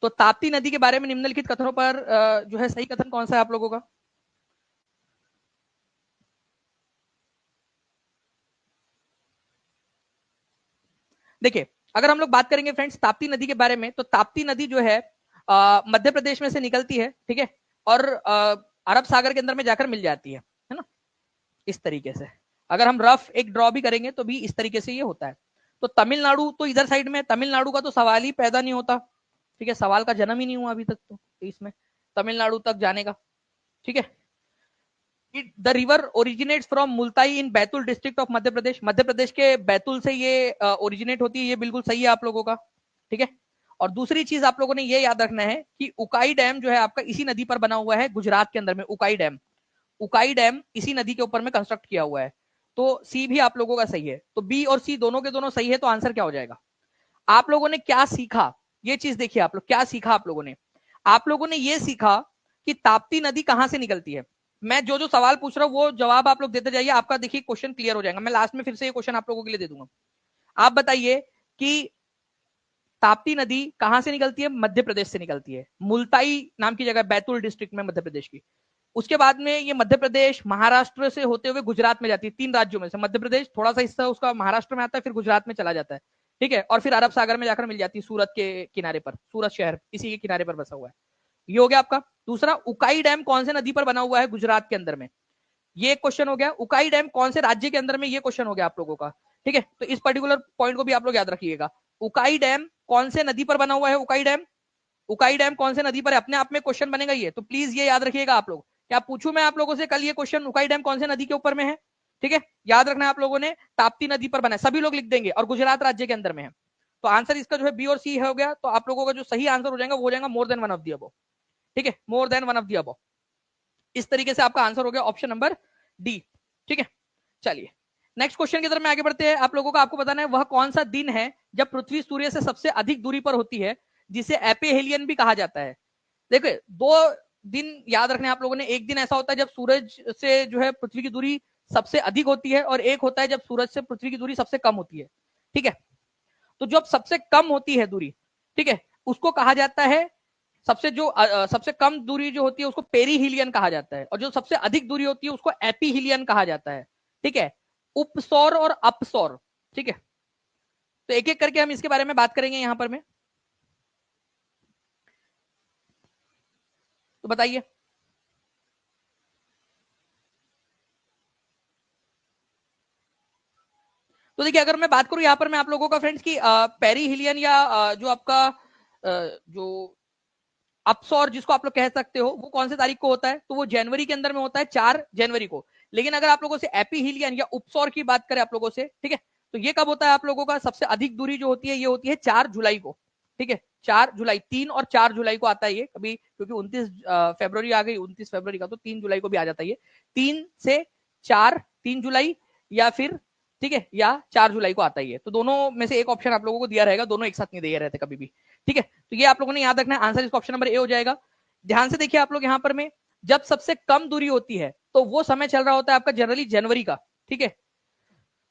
तो ताप्ती नदी के बारे में निम्नलिखित कथनों पर जो है सही कथन कौन सा है आप लोगों का? देखिए अगर हम लोग बात करेंगे फ्रेंड्स ताप्ती नदी के बारे में, तो ताप्ती नदी जो है मध्य प्रदेश में से निकलती है, ठीक है, और अरब सागर के अंदर में जाकर मिल जाती है ना, इस तरीके से। अगर हम रफ एक ड्रॉ भी करेंगे तो भी इस तरीके से ये होता है। तो तमिलनाडु तो इधर साइड में, तमिलनाडु का तो सवाल ही पैदा नहीं होता, ठीक है, सवाल का जन्म ही नहीं हुआ अभी तक तो इसमें तमिलनाडु तक जाने का, ठीक है। The river originates from Multai in Betul district of Madhya Pradesh, Madhya Pradesh के बैतुल से ये ओरिजिनेट होती है, ये बिल्कुल सही है आप लोगों का, ठीक है। और दूसरी चीज आप लोगों ने ये याद रखना है कि उकाई डैम जो है आपका इसी नदी पर बना हुआ है, गुजरात के अंदर में उकाई डैम, उकाई डैम इसी नदी के ऊपर में कंस्ट्रक्ट किया हुआ है। तो सी भी आप लोगों का सही है, तो बी और सी दोनों के दोनों सही है। तो आंसर क्या हो जाएगा? आप लोगों ने क्या सीखा, ये चीज देखिए, आप लोग क्या सीखा, आप लोगों ने, आप लोगों ने ये सीखा कि ताप्ती नदी कहां से निकलती है। मैं जो जो सवाल पूछ रहा हूं वो जवाब आप लोग देते जाइए, आपका देखिए क्वेश्चन क्लियर हो जाएगा। मैं लास्ट में फिर से ये क्वेश्चन आप लोगों के लिए दे दूंगा। आप बताइए कि ताप्ती नदी कहां से निकलती है? मध्य प्रदेश से निकलती है, मुल्ताई नाम की जगह, बैतूल डिस्ट्रिक्ट में मध्य प्रदेश की। उसके बाद में ये मध्य प्रदेश महाराष्ट्र से होते हुए गुजरात में जाती है, 3 राज्यों में से मध्य प्रदेश, थोड़ा सा हिस्सा उसका महाराष्ट्र में आता है, फिर गुजरात में चला जाता है, ठीक है, और फिर अरब सागर में जाकर मिल जाती है सूरत के किनारे पर, सूरत शहर इसी के किनारे पर बसा हुआ है। ये हो गया आपका। दूसरा, उकाई डैम कौन से नदी पर बना हुआ है? गुजरात के अंदर में, ये क्वेश्चन हो गया। उकाई डैम कौन से राज्य के अंदर में, ये क्वेश्चन हो गया आप लोगों का, ठीक है। तो इस पर्टिकुलर पॉइंट को भी आप लोग याद रखिएगा। उकाई डैम कौन से नदी पर बना हुआ है? उकाई डैम उकाई डैम कौन से नदी पर है? अपने आप में क्वेश्चन बनेगा ये, तो प्लीज ये याद रखिएगा आप लोग। क्या पूछूं मैं आप लोगों से कल ये क्वेश्चन, उकाई डैम कौन से नदी के ऊपर में है? ठीक है, याद रखना आप लोगों ने, ताप्ती नदी पर बना है, सभी लोग लिख देंगे, और गुजरात राज्य के अंदर में है। तो आंसर इसका जो है बी और सी हो गया। तो आप लोगों का जो सही आंसर हो जाएगा वो हो जाएगा more than one of the above. ठीक है, more than one of the above. इस तरीके से आपका आंसर हो गया ऑप्शन नंबर डी। ठीक है, चलिए नेक्स्ट क्वेश्चन की तरफ में आगे बढ़ते हैं। आप लोगों को आपको बताना है वह कौन सा दिन है जब पृथ्वी सूर्य से सबसे अधिक दूरी पर होती है, जिसे एपिहेलियन भी कहा जाता है। देखिए दो दिन याद रखने आप लोगों ने, एक दिन ऐसा होता है जब सूरज से जो है पृथ्वी की दूरी सबसे अधिक होती है, और एक होता है जब सूरज से पृथ्वी की दूरी सबसे कम होती है। ठीक है, तो जब सबसे कम होती है दूरी, ठीक है, उसको कहा जाता है, सबसे कम दूरी जो होती है उसको पेरीहिलियन कहा जाता है, और जो सबसे अधिक दूरी होती है उसको एपीहिलियन कहा जाता है। ठीक है, उपसौर और अपसौर। ठीक है, तो एक एक करके हम इसके बारे में बात करेंगे यहां पर में। तो बताइए। तो देखिए अगर मैं बात करूं यहां पर मैं आप लोगों का फ्रेंड्स की पेरीहिलियन या जो आपका जो अपसौर जिसको आप लोग कह सकते हो, वो कौन से तारीख को होता है? तो वो जनवरी के अंदर में होता है, 4 जनवरी को। लेकिन अगर आप लोगों से एपीहिलियन या उपसौर की बात करें आप लोगों से, ठीक है, तो ये कब होता है आप लोगों का? सबसे अधिक दूरी जो होती है ये होती है 4 जुलाई को। ठीक है, 4 जुलाई, 3 और 4 जुलाई को आता है ये कभी, क्योंकि 29 फरवरी आ गई, 29 फरवरी का, तो 3 जुलाई को भी आ जाता है ये। 3 से 4, 3 जुलाई, या फिर ठीक है, या 4 जुलाई को आता है ये। तो दोनों में से एक ऑप्शन आप लोगों को दिया रहेगा, दोनों एक साथ नहीं दिए रहते कभी भी। ठीक है, तो ये आप लोगों ने याद रखना है, आंसर इसका ऑप्शन नंबर ए हो जाएगा। ध्यान से देखिए आप लोग यहां पर में, जब सबसे कम दूरी होती है तो वो समय चल रहा होता है आपका जनरली जनवरी का। ठीक है,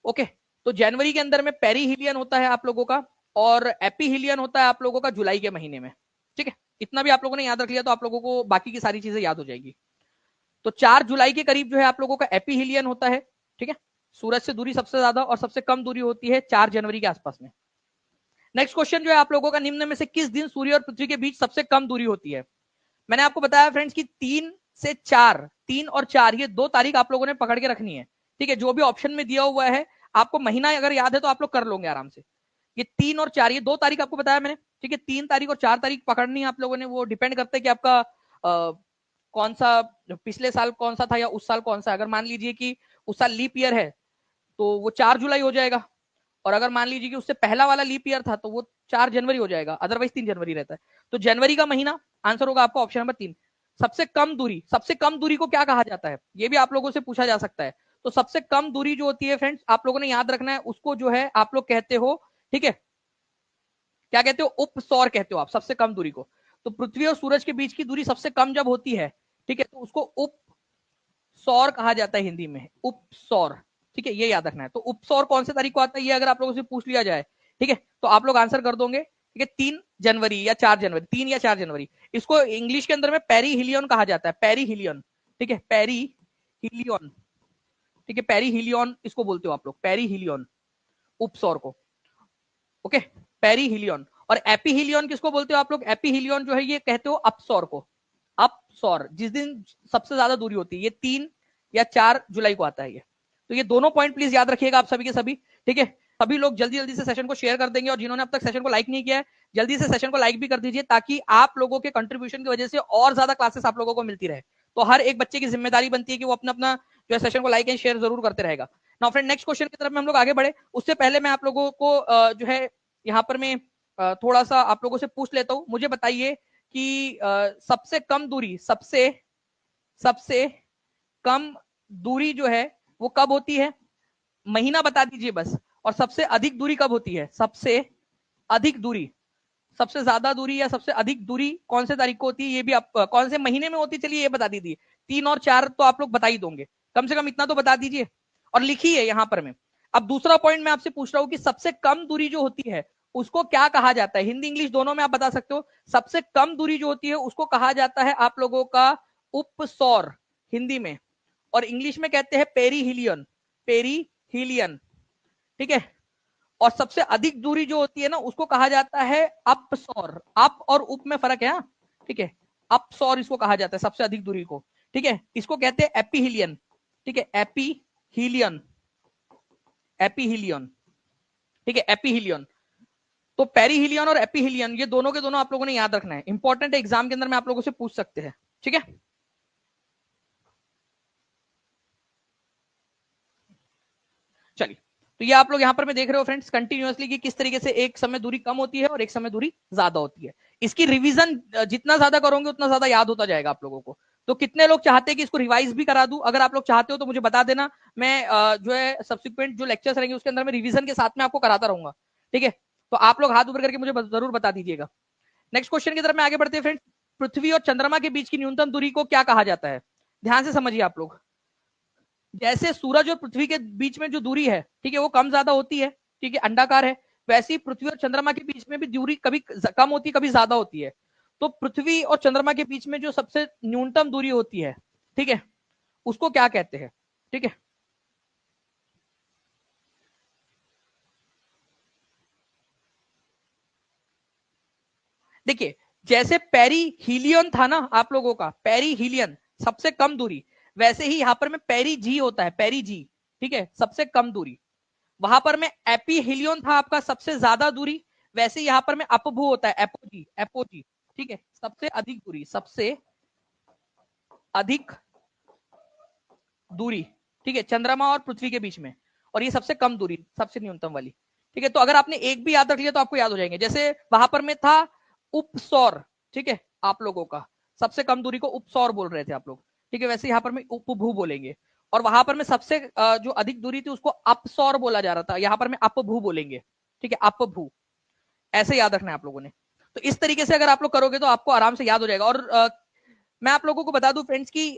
ओके, तो जनवरी के अंदर में पेरीहिलियन होता है आप लोगों का, और एपीहिलियन होता है आप लोगों का जुलाई के महीने में। ठीक है, इतना भी आप लोगों ने याद रख लिया तो आप लोगों को बाकी की सारी चीजें याद हो जाएगी। तो 4 जुलाई के करीब जो है आप लोगों का एपीहिलियन होता है। ठीक है, सूरज से दूरी सबसे ज्यादा, और सबसे कम दूरी होती है 4 जनवरी के आसपास में। नेक्स्ट क्वेश्चन जो है आप लोगों का, निम्न में से किस दिन सूर्य और पृथ्वी के बीच सबसे कम दूरी होती है? मैंने आपको बताया फ्रेंड्स कि 3 से 4, 3 और 4 ये दो तारीख आप लोगों ने पकड़ के रखनी है। ठीक है, जो भी ऑप्शन में दिया हुआ है आपको महीना अगर याद है तो आप लोग कर लोगे आराम से। ये 3 और 4 ये दो तारीख आपको बताया मैंने। ठीक है, 3 तारीख और 4 तारीख पकड़नी है आप लोगों ने, वो डिपेंड करता है कि आपका कौन सा, पिछले साल कौन सा था या उस साल कौन सा। अगर मान लीजिए कि उस साल लीप ईयर है तो वो 4 जुलाई हो जाएगा, और अगर मान लीजिए कि उससे पहला वाला लीप ईयर था तो वो 4 जनवरी हो जाएगा, अदरवाइज 3 जनवरी रहता है। तो जनवरी का महीना आंसर होगा आपका ऑप्शन नंबर 3। सबसे कम दूरी, सबसे कम दूरी को क्या कहा जाता है ये भी आप लोगों से पूछा जा सकता है। तो सबसे कम दूरी जो होती है फ्रेंड्स आप लोगों ने याद रखना है, उसको जो है आप लोग कहते हो, ठीक है, क्या कहते हो? उपसौर कहते हो आप सबसे कम दूरी को। तो पृथ्वी और सूरज के बीच की दूरी सबसे कम जब होती है, ठीक है, तो उसको उपसौर कहा जाता है हिंदी में, उपसौर। ठीक है, ये याद रखना है। तो उपसौर कौन से तारीख को आता है ये अगर आप लोगों से पूछ लिया जाए, ठीक है, तो आप लोग आंसर कर दोगे। ठीक है, 3 जनवरी या 4 जनवरी, 3 या 4 जनवरी। इसको इंग्लिश के अंदर में पेरीहिलियन कहा जाता है, पेरीहिलियन। ठीक है, पेरीहिलियन। ठीक है, पेरीहिलियन इसको बोलते हो आप लोग, पेरीहिलियन उपसौर को। Okay, perihelion. और एपीहिलियन किसको बोलते हो आप लोग? एपीहिलियन जो है ये कहते हो अपसौर को। अपसौर जिस दिन सबसे ज्यादा दूरी होती है, ये 3 या 4 जुलाई को आता है ये। तो ये दोनों पॉइंट प्लीज याद रखिएगा आप सभी के सभी। ठीक है, सभी लोग जल्दी जल्दी से सेशन को शेयर कर देंगे, और जिन्होंने अब तक सेशन को लाइक नहीं किया है जल्दी से सेशन को लाइक भी कर दीजिए, ताकि आप लोगों के कंट्रीब्यूशन की वजह से और ज्यादा क्लासेस आप लोगों को मिलती रहे। तो हर एक बच्चे की जिम्मेदारी बनती है कि वो अपना अपना जो है सेशन को लाइक एंड शेयर जरूर करते रहेगा। नाउ फ्रेंड नेक्स्ट क्वेश्चन की तरफ में हम लोग आगे बढ़े, उससे पहले मैं आप लोगों को जो है यहाँ पर मैं थोड़ा सा आप लोगों से पूछ लेता हूं। मुझे बताइए कि सबसे कम दूरी, सबसे सबसे कम दूरी जो है वो कब होती है? महीना बता दीजिए बस। और सबसे अधिक दूरी कब होती है? सबसे अधिक दूरी, सबसे ज्यादा दूरी या सबसे अधिक दूरी कौन से तारीख को होती है ये भी आप, कौन से महीने में होती है चलिए ये बता दीजिए। 3 और 4 तो आप लोग बता ही दोगे, कम से कम इतना तो बता दीजिए, और लिखिए यहां पर में। अब दूसरा पॉइंट मैं आपसे पूछ रहा हूं कि सबसे कम दूरी जो होती है उसको क्या कहा जाता है? हिंदी इंग्लिश दोनों में आप बता सकते हो। सबसे कम दूरी जो होती है उसको कहा जाता है आप लोगों का उपसौर हिंदी में, और इंग्लिश में कहते हैं पेरीहिलियन, पेरीहिलियन। ठीक है, और सबसे अधिक दूरी जो होती है ना उसको कहा जाता है अपसौर। अप और उप में फर्क है, हाँ? ठीक है, अपसौर इसको कहा जाता है सबसे अधिक दूरी को। ठीक है, इसको कहते हैं एपीहिलियन। ठीक है, एपीहिलियन, एपीहिलियन। ठीक है, एपीहिलियन। तो पेरीहिलियन और एपीहिलियन ये दोनों के दोनों आप लोगों ने याद रखना है, इंपॉर्टेंट है, एग्जाम के अंदर में आप लोगों से पूछ सकते हैं, ठीक है। चलिए, तो ये आप लोग यहाँ पर मैं देख रहे हो फ्रेंड्स कंटिन्यूअसली कि किस तरीके से एक समय दूरी कम होती है और एक समय दूरी ज्यादा होती है। इसकी रिवीजन जितना ज्यादा करोगे उतना ज्यादा याद होता जाएगा आप लोगों को। तो कितने लोग चाहते हैं कि इसको रिवाइज भी करा दूं? अगर आप लोग चाहते हो तो मुझे बता देना, मैं जो है सब्सिक्वेंट जो लेक्चर्स रहेंगे उसके अंदर में रिवीजन के साथ में आपको कराता रहूंगा, ठीक है। तो आप लोग हाथ ऊपर करके मुझे जरूर बता दीजिएगा। नेक्स्ट क्वेश्चन की तरफ में आगे बढ़ते हैं फ्रेंड्स। पृथ्वी और चंद्रमा के बीच की न्यूनतम दूरी को क्या कहा जाता है? ध्यान से समझिए आप लोग। जैसे सूरज और पृथ्वी के बीच में जो दूरी है, ठीक है, वो कम ज्यादा होती है, ठीक है, अंडाकार है। वैसे ही पृथ्वी और चंद्रमा के बीच में भी दूरी कभी कम होती है, कभी ज्यादा होती है। तो पृथ्वी और चंद्रमा के बीच में जो सबसे न्यूनतम दूरी होती है, ठीक है, उसको क्या कहते हैं? ठीक है, देखिए, जैसे पेरीहीलियन था ना आप लोगों का, पेरीहीलियन सबसे कम दूरी, वैसे ही यहां पर में पेरी जी होता है, पेरी जी, ठीक है, सबसे कम दूरी। वहां पर में एपीहीलियन था आपका सबसे ज्यादा दूरी, वैसे यहां पर में अपभू होता है, एपोजी, एपोजी, ठीक है, सबसे अधिक दूरी, सबसे अधिक दूरी, ठीक है, चंद्रमा और पृथ्वी के बीच में। और ये सबसे कम दूरी, सबसे न्यूनतम वाली, ठीक है। तो अगर आपने एक भी याद रख लिया तो आपको याद हो जाएंगे। जैसे वहां पर में था उपसौर, ठीक है, आप लोगों का सबसे कम दूरी को उपसौर बोल रहे थे आप लोग, ठीक है, वैसे यहां पर में उपभू बोलेंगे। और वहां पर में सबसे जो अधिक दूरी थी उसको अपसौर बोला जा रहा था, यहां पर में अपभू बोलेंगे, ठीक है, अपभू। ऐसे याद रखना है आप लोगों ने। तो इस तरीके से अगर आप लोग करोगे तो आपको आराम से याद हो जाएगा। और मैं आप लोगों को बता दूं फ्रेंड्स की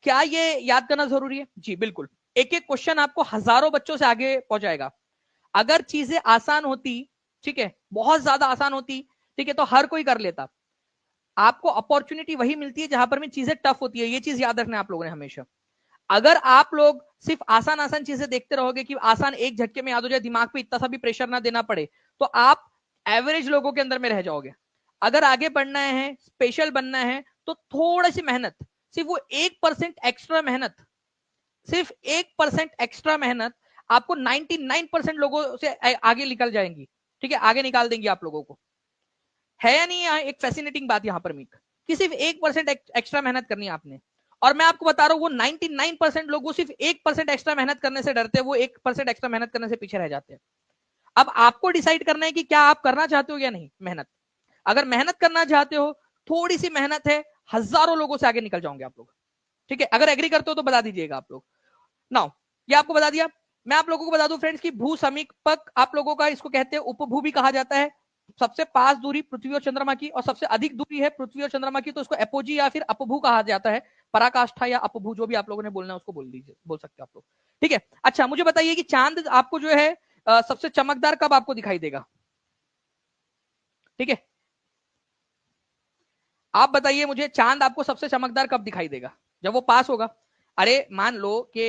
क्या ये याद करना जरूरी है? जी बिल्कुल। एक एक क्वेश्चन आपको हजारों बच्चों से आगे पहुंचाएगा। अगर चीजें आसान होती, ठीक है, बहुत ज्यादा आसान होती, ठीक है, तो हर कोई कर लेता। आपको अपॉर्चुनिटी वही मिलती है जहां पर में चीजें टफ होती है, ये चीज याद रखना है आप लोगों ने हमेशा। अगर आप लोग सिर्फ आसान आसान चीजें देखते रहोगे कि आसान एक झटके में याद हो जाए, दिमाग पे इतना सा भी प्रेशर ना देना पड़े, तो आप एवरेज लोगों के अंदर में रह जाओगे। अगर आगे बढ़ना है, स्पेशल बनना है, तो थोड़ी सी मेहनत, सिर्फ वो 1% एक्स्ट्रा मेहनत, सिर्फ 1% एक्स्ट्रा मेहनत आपको 99% लोगों से आगे निकल जाएंगी, ठीक है, आगे निकाल देंगी आप लोगों को। है या नहीं? एक फैसिनेटिंग बात यहां पर मीक कि सिर्फ 1% एक्स्ट्रा मेहनत करनी है आपने। और मैं आपको बता रहा हूं वो 99% लोग वो सिर्फ 1% एक्स्ट्रा मेहनत करने से डरते हैं, वो 1% एक्स्ट्रा मेहनत करने से पीछे रह जाते हैं। अब आपको डिसाइड करना है कि क्या आप करना चाहते हो या नहीं मेहनत। अगर मेहनत करना चाहते हो, थोड़ी सी मेहनत है, हजारों लोगों से आगे निकल जाओगे आप लोग, ठीक है। अगर एग्री करते हो तो बता दीजिएगा आप लोग। नाउ ये आपको बता दिया। मैं आप लोगों को बता दूं फ्रेंड्स कि भू समीपक आप लोगों का इसको कहते हैं, उपभू भी कहा जाता है। सबसे पास दूरी पृथ्वी और चंद्रमा की, और सबसे अधिक दूरी है पृथ्वी और चंद्रमा की, तो इसको एपोजी या फिर अपभू कहा जाता है। पराकाष्ठा या अपभू, जो भी आप लोगों ने बोलना है उसको बोल दीजिए, बोल सकते हो आप लोग, ठीक है। अच्छा मुझे बताइए कि चांद आपको जो है सबसे चमकदार कब आपको दिखाई देगा? ठीक है, आप बताइए मुझे, चांद आपको सबसे चमकदार कब दिखाई देगा? जब वो पास होगा। अरे मान लो कि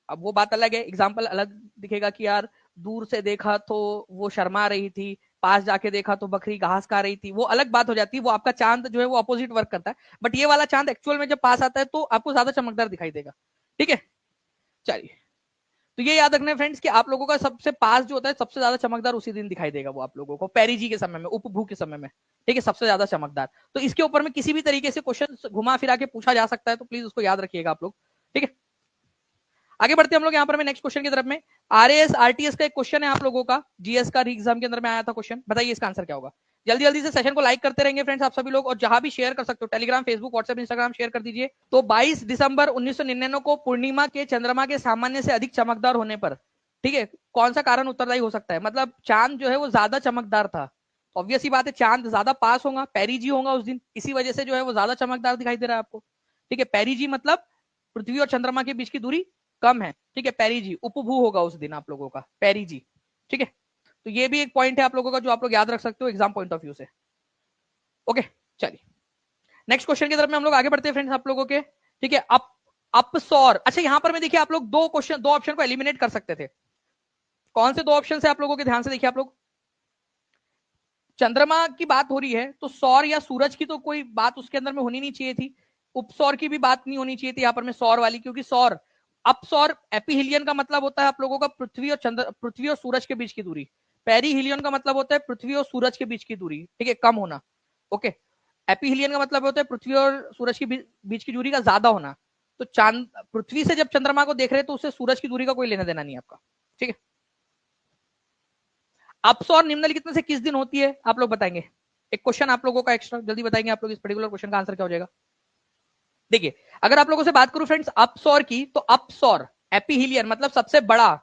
अब वो बात अलग है, एग्जाम्पल अलग दिखेगा कि यार दूर से देखा तो वो शर्मा रही थी, पास जाके देखा तो बकरी घास खा रही थी, वो अलग बात हो जाती है। वो आपका चांद जो है वो अपोजिट वर्क करता है। बट ये वाला चांद एक्चुअल में जब पास आता है तो आपको ज्यादा चमकदार दिखाई देगा, ठीक है। चलिए, तो ये याद रखना है फ्रेंड्स कि आप लोगों का सबसे पास जो होता है सबसे ज्यादा चमकदार उसी दिन दिखाई देगा वो आप लोगों को, पेरीजी के समय में, उपभू के समय में, ठीक है, सबसे ज्यादा चमकदार। तो इसके ऊपर में किसी भी तरीके से क्वेश्चन घुमा फिरा के पूछा जा सकता है, तो प्लीज उसको याद रखिएगा आप लोग, ठीक है। आगे बढ़ते हैं हम लोग यहाँ पर नेक्स्ट क्वेश्चन की तरफ में। आरएएस आरटीएस का एक क्वेश्चन है आप लोगों का, जीएस का एग्जाम के अंदर में आया था क्वेश्चन, बताइए इसका आंसर क्या होगा? जल्दी जल्दी से सेशन को लाइक करते रहेंगे फ्रेंड्स आप सभी लोग, और जहां भी शेयर कर सकते हो, Telegram, Facebook, WhatsApp, Instagram share कर दीजिए। तो 22 दिसंबर 1999 को पूर्णिमा के चंद्रमा के सामान्य से अधिक चमकदार होने पर, ठीक है, कौन सा कारण उत्तरदायी हो सकता है? मतलब चांद जो है वो ज्यादा चमकदार था, ऑब्वियस ही बात है, चांद ज्यादा पास होगा, पेरीजी होगा उस दिन, इसी वजह से जो है वो ज्यादा चमकदार दिखाई दे रहा है आपको, ठीक है। पेरीजी मतलब पृथ्वी और चंद्रमा के बीच की दूरी कम है, ठीक है, पेरीजी, उपभू होगा उस दिन आप लोगों का, पेरीजी, ठीक है। तो ये भी एक पॉइंट है आप लोगों का जो आप लोग याद रख सकते हो एग्जाम पॉइंट ऑफ व्यू से। ओके, चलिए नेक्स्ट क्वेश्चन की तरफ में हम लोग आगे बढ़ते हैं फ्रेंड्स आप लोगों के, ठीक है। अपसौर, अच्छा यहां पर मैं देखिए आप लोग दो ऑप्शन को एलिमिनेट कर सकते थे। कौन से दो ऑप्शन है आप लोगों के? ध्यान से देखिए आप लोग, चंद्रमा की बात हो रही है तो सौर या सूरज की तो कोई बात उसके अंदर में होनी नहीं चाहिए थी, उपसौर की भी बात नहीं होनी चाहिए थी यहाँ पर में सौर वाली, क्योंकि सौर, अपसौर, एपीहिलियन का मतलब होता है आप लोगों का पृथ्वी और सूरज के बीच की दूरी। पेरीहिलियन का मतलब होता है पृथ्वी और सूरज के बीच की दूरी, ठीक है, कम होना। ओके, एपीहिलियन का मतलब होता है पृथ्वी और सूरज के बीच की दूरी का ज्यादा होना। तो चांद, पृथ्वी से जब चंद्रमा को देख रहे हैं तो उससे सूरज की दूरी का कोई लेना देना नहीं आपका, ठीक है। अपसौर निम्नलिखित में से किस दिन होती है, आप लोग बताएंगे। एक क्वेश्चन आप लोगों का एक्स्ट्रा, जल्दी बताएंगे आप लोग इस पर्टिकुलर क्वेश्चन का आंसर क्या हो जाएगा। देखिए, अगर आप लोगों से बात करूं फ्रेंड्स अपसौर की, तो अपसौर एपीहिलियन मतलब सबसे बड़ा,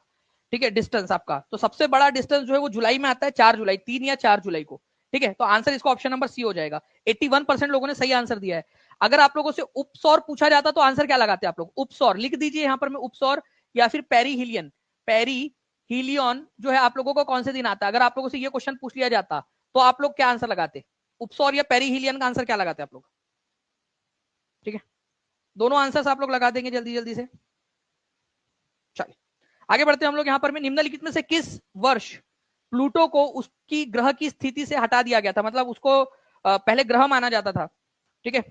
ठीक है, डिस्टेंस आपका, तो सबसे बड़ा डिस्टेंस जो है वो जुलाई में आता है, 4 जुलाई, 3 या 4 जुलाई को, ठीक है। तो आंसर इसका ऑप्शन नंबर सी हो जाएगा। 81% लोगों ने सही आंसर दिया है। अगर आप लोगों से उपसौर पूछा जाता तो आंसर क्या लगाते आप लोग, उपसौर लिख दीजिए यहां पर मैं, उपसौर या फिर पेरीहिलियन। पेरीहिलियन जो है आप लोगों को कौन से दिन आता है, अगर आप लोगों से ये क्वेश्चन पूछ लिया जाता तो आप लोग क्या आंसर लगाते, उपसौर या पेरीहिलियन का आंसर क्या लगाते आप लोग, ठीक है। दोनों आंसर्स आप लोग लगा देंगे जल्दी जल्दी से। चलिए आगे बढ़ते हैं हम लोग। यहां पर में निम्नलिखित में से किस वर्ष प्लूटो को उसकी ग्रह की स्थिति से हटा दिया गया था, मतलब उसको पहले ग्रह माना जाता था, ठीक है।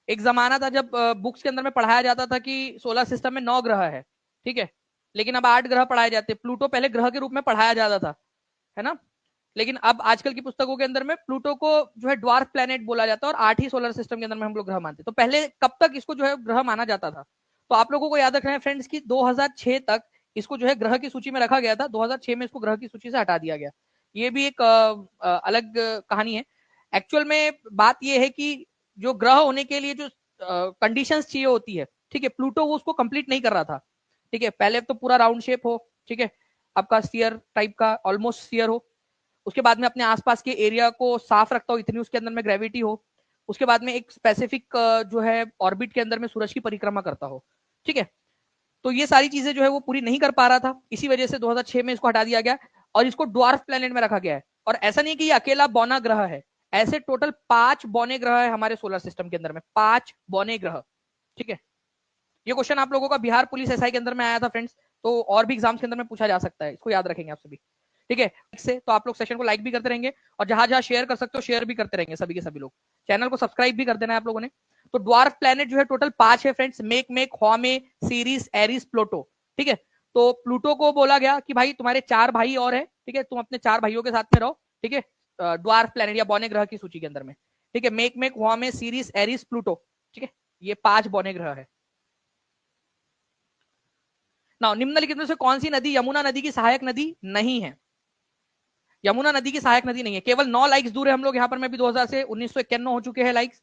एक जमाना था जब बुक्स के अंदर में पढ़ाया जाता था कि सोलर सिस्टम में 9 ग्रह है, ठीक है, लेकिन अब 8 ग्रह पढ़ाए जाते। प्लूटो पहले ग्रह के रूप में पढ़ाया जाता था, है ना, लेकिन अब आजकल की पुस्तकों के अंदर में प्लूटो को जो है ड्वार्फ प्लेनेट बोला जाता है और 8 ही सोलर सिस्टम के अंदर में हम लोग ग्रह मानते। तो पहले कब तक इसको जो है ग्रह माना जाता था, तो आप लोगों को याद रखना है फ्रेंड्स की 2006 तक इसको जो है ग्रह की सूची में रखा गया था। 2006 में इसको ग्रह की सूची से हटा दिया गया। ये भी एक अलग कहानी है। एक्चुअल में बात यह है कि जो ग्रह होने के लिए जो कंडीशंस चाहिए होती है, ठीक है, प्लूटो वो उसको कंप्लीट नहीं कर रहा था, ठीक है। पहले तो पूरा राउंड शेप हो, ठीक है, आपका स्फीयर टाइप का, ऑलमोस्ट स्फीयर हो, उसके बाद में अपने आसपास के एरिया को साफ रखता हो, इतनी उसके अंदर में ग्रेविटी हो, उसके बाद में एक स्पेसिफिक जो है ऑर्बिट के अंदर में सूरज की परिक्रमा करता हो, ठीक है। तो ये सारी चीजें जो है वो पूरी नहीं कर पा रहा था, इसी वजह से 2006 में इसको हटा दिया गया और इसको ड्वार्फ प्लेनेट में रखा गया है। और ऐसा नहीं कि ये अकेला बौना ग्रह है, ऐसे टोटल 5 बौने ग्रह है हमारे सोलर सिस्टम के अंदर में, 5 बौने ग्रह, ठीक है। ये क्वेश्चन आप लोगों का बिहार पुलिस एसआई के अंदर में आया था फ्रेंड्स, तो और भी एग्जाम्स के अंदर में पूछा जा सकता है, इसको याद रखेंगे आप सभी, ठीक है। से तो आप लोग सेशन को लाइक भी करते रहेंगे और जहां जहां शेयर कर सकते हो शेयर भी करते रहेंगे सभी के सभी लोग। चैनल को सब्सक्राइब भी कर देना है आप लोगों ने। तो ड्वार्फ प्लेनेट जो है टोटल 5 है friends, Makemake Haumea, Ceres, Eris, Pluto, ठीक है। तो प्लूटो को बोला गया कि भाई तुम्हारे 4 भाई और है, ठीक है, तुम अपने 4 भाइयों के साथ में रहो, ठीक है, ड्वार्फ प्लेनेट या बौने ग्रह की सूची के अंदर में, ठीक है। Make Haumea, Ceres, Eris, Pluto, ठीक है, ये 5 बौने ग्रह है। ना निम्नलिखित में से कौन सी नदी यमुना नदी की सहायक नदी नहीं है, यमुना नदी की सहायक नदी नहीं है। केवल 9 लाइक्स दूर है हम लोग यहाँ पर में भी 2000 से 1991 हो चुके हैं लाइक्स।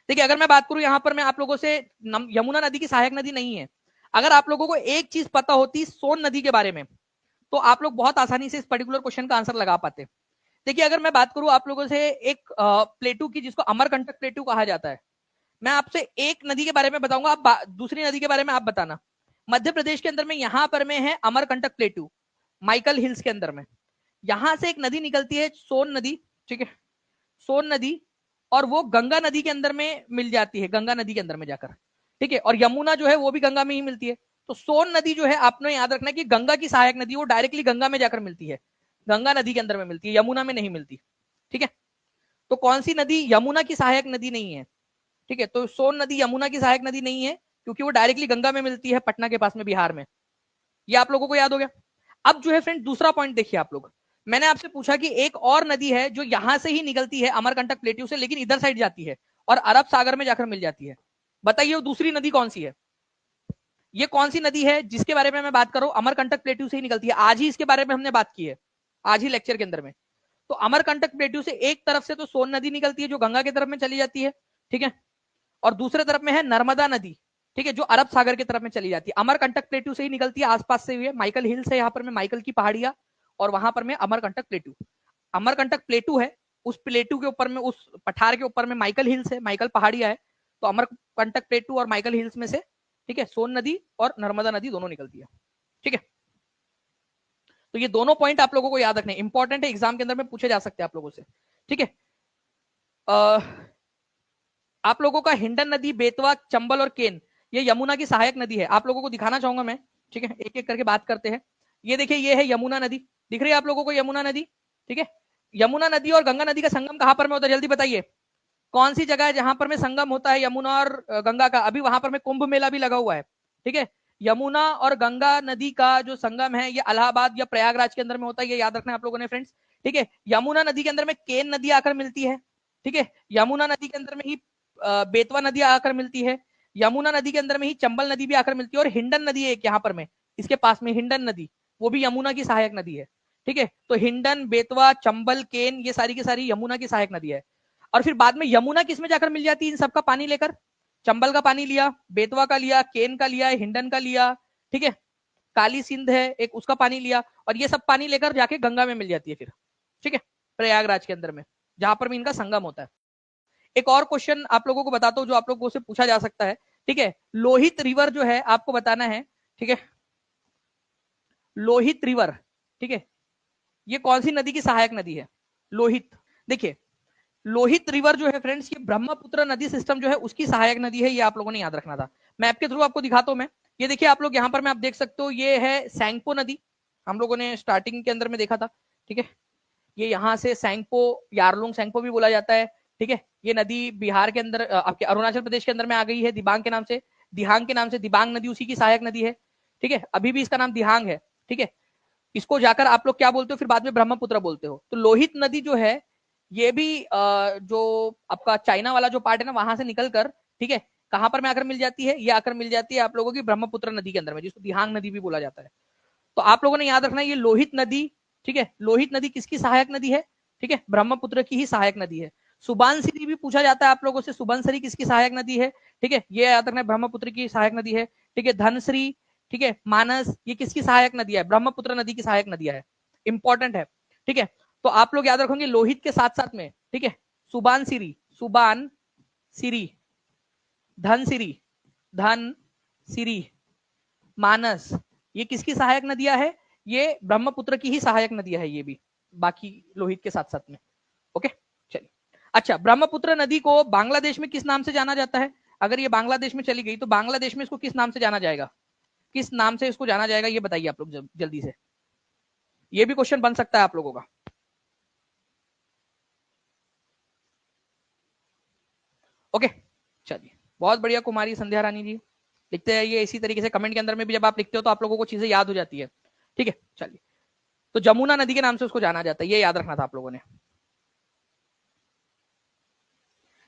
देखिए अगर मैं बात करूं यहाँ पर मैं आप लोगों से, यमुना नदी की सहायक नदी नहीं है। अगर आप लोगों को एक चीज पता होती सोन नदी के बारे में तो आप लोग बहुत आसानी से इस पर्टिकुलर क्वेश्चन का आंसर लगा पाते। देखिए अगर मैं बात करूं आप लोगों से एक प्लेटू की, जिसको अमरकंटक प्लेटू कहा जाता है, मैं आपसे एक नदी के बारे में बताऊंगा, आप दूसरी नदी के बारे में आप बताना। मध्य प्रदेश के अंदर में यहां पर में है अमरकंटक प्लेटू, माइकल हिल्स के अंदर में। यहां से एक नदी निकलती है सोन नदी, ठीक है, सोन नदी, और वो गंगा नदी के अंदर में मिल जाती है, गंगा नदी के अंदर में जाकर, ठीक है। और यमुना जो है वो भी गंगा में ही मिलती है। तो सोन नदी जो है आपने याद रखना है कि गंगा की सहायक नदी, वो डायरेक्टली गंगा में जाकर मिलती है, गंगा नदी के अंदर में मिलती है, यमुना में नहीं मिलती, ठीक है। तो कौन सी नदी यमुना की सहायक नदी नहीं है, ठीक है, तो सोन नदी यमुना की सहायक नदी नहीं है क्योंकि वो डायरेक्टली गंगा में मिलती है, पटना के पास में, बिहार में। ये आप लोगों को याद हो गया। अब जो है फ्रेंड दूसरा पॉइंट देखिए आप लोग, मैंने आपसे पूछा कि एक और नदी है जो यहां से ही निकलती है अमरकंटक प्लेट्यू से, लेकिन इधर साइड जाती है और अरब सागर में जाकर मिल जाती है। बताइए वो दूसरी नदी कौन सी है, ये कौन सी नदी है जिसके बारे में मैं बात कर रहा हूं, अमरकंटक प्लेट्यू से ही निकलती है। आज ही इसके बारे में हमने बात की है, आज ही लेक्चर के अंदर में। तो अमरकंटक प्लेट्यू से एक तरफ से तो सोन नदी निकलती है जो गंगा की तरफ में चली जाती है, ठीक है, और दूसरे तरफ में है नर्मदा नदी, ठीक है, जो अरब सागर की तरफ में चली जाती है। अमरकंटक प्लेट्यू से ही निकलती है, आसपास से हुई है, माइकल हिल्स है यहाँ पर में, माइकल की पहाड़ियां, और वहां पर में अमरकंटक प्लेट्यू, अमरकंटक प्लेटू है, उस प्लेटू के ऊपर में, उस पठार के ऊपर में माइकल हिल्स है, माइकल पहाड़ियां है। तो अमरकंटक प्लेटू और माइकल हिल्स में से, ठीक है, सोन नदी और नर्मदा नदी दोनों निकलती है, ठीक है। तो ये दोनों पॉइंट आप लोगों को याद रखने, इंपॉर्टेंट है, एग्जाम के अंदर में पूछे जा सकते हैं आप लोगों से, ठीक है। आप लोगों का हिंडन नदी, बेतवा, चंबल और केन, ये यमुना की सहायक नदी है। आप लोगों को दिखाना चाहूंगा मैं, ठीक है, एक एक करके बात करते हैं। ये देखिए ये है यमुना नदी, दिख रही है आप लोगों को यमुना नदी, ठीक है। यमुना नदी और गंगा नदी का संगम कहां पर में होता है, जल्दी बताइए कौन सी जगह है जहां पर में संगम होता है यमुना और गंगा का। अभी वहां पर में कुंभ मेला भी लगा हुआ है, ठीक है, यमुना और गंगा नदी का जो संगम है ये इलाहाबाद या प्रयागराज के अंदर में होता है, ये याद रखना है आप लोगों ने फ्रेंड्स। ठीक है, यमुना नदी के अंदर में केन नदी आकर मिलती है। ठीक है, यमुना नदी के अंदर में ही बेतवा नदी आकर मिलती है। यमुना नदी के अंदर में ही चंबल नदी भी आकर मिलती है, और हिंडन नदी है एक यहाँ पर में इसके पास में, हिंडन नदी, वो भी यमुना की सहायक नदी है। ठीक है, तो हिंडन, बेतवा, चंबल, केन, ये सारी की सारी यमुना की सहायक नदी है। और फिर बाद में यमुना किसमें जाकर मिल जाती है इन सबका पानी लेकर? चंबल का पानी लिया, बेतवा का लिया, केन का लिया, हिंडन का लिया, ठीक है, काली सिंध है एक, उसका पानी लिया, और ये सब पानी लेकर जाके गंगा में मिल जाती है फिर। ठीक है, प्रयागराज के अंदर में, जहां पर भी इनका संगम होता है। एक और क्वेश्चन आप लोगों को बताता हूं जो आप लोगों से पूछा जा सकता है। ठीक है, लोहित रिवर जो है आपको बताना है। ठीक है, लोहित रिवर, ठीक है, ये कौन सी नदी की सहायक नदी है? लोहित, देखिए लोहित रिवर जो है फ्रेंड्स, ये ब्रह्मपुत्र नदी सिस्टम जो है उसकी सहायक नदी है, ये आप लोगों ने याद रखना था। मैप के थ्रू आपको दिखाता हूं मैं। ये देखिए आप लोग यहाँ पर मैं आप देख सकते हो, ये है सैंगपो नदी, हम लोगों ने स्टार्टिंग के अंदर में देखा था। ठीक है, ये यहाँ से सैंगपो, यारलुंग सैंगपो भी बोला जाता है। ठीक है, ये नदी बिहार के अंदर, आपके अरुणाचल प्रदेश के अंदर में आ गई है दिबांग के नाम से, दिहांग के नाम से, दिबांग नदी उसी की सहायक नदी है। ठीक है, अभी भी इसका नाम दिहांग है। ठीक है, इसको जाकर आप लोग क्या बोलते हो फिर बाद में? ब्रह्मपुत्र बोलते हो। तो लोहित नदी जो है ये भी जो आपका चाइना वाला जो पार्ट है ना, वहां से निकलकर, ठीक है, कहां पर में आकर मिल जाती है? ये आकर मिल जाती है आप लोगों की ब्रह्मपुत्र नदी के अंदर में, जिसको दिहांग नदी भी बोला जाता है। तो आप लोगों ने याद रखना है ये लोहित नदी, ठीक है, लोहित नदी किसकी सहायक नदी है? ठीक है, ब्रह्मपुत्र की ही सहायक नदी है। सुबानसिरी भी पूछा जाता है आप लोगों से, सुबनसिरी किसकी सहायक नदी है? ठीक है, ये याद रखना है ब्रह्मपुत्र की सहायक नदी है। ठीक है, धनश्री, ठीक है, मानस, ये किसकी सहायक नदी है? ब्रह्मपुत्र नदी की सहायक नदियां है, इंपॉर्टेंट है। ठीक है, तो आप लोग याद रखेंगे लोहित के साथ साथ में, ठीक है, सुबानसिरी, सुबान सिरी, धनसिरी, धन सिरी, मानस, ये किसकी सहायक नदियां है? ये ब्रह्मपुत्र की ही सहायक नदियां है ये भी, बाकी लोहित के साथ साथ में। ओके, चलिए। अच्छा, ब्रह्मपुत्र नदी को बांग्लादेश में किस नाम से जाना जाता है? अगर ये बांग्लादेश में चली गई तो बांग्लादेश में इसको किस नाम से जाना जाएगा? किस नाम से इसको जाना जाएगा ये बताइए आप लोग जल्दी से, ये भी क्वेश्चन बन सकता है आप लोगों का। ओके, चलिए, बहुत बढ़िया कुमारी संध्या रानी जी, लिखते हैं ये इसी तरीके से कमेंट के अंदर में भी जब आप लिखते हो तो आप लोगों को चीजें याद हो जाती है। ठीक है, चलिए, तो जमुना नदी के नाम से उसको जाना जाता है, ये याद रखना था आप लोगों ने।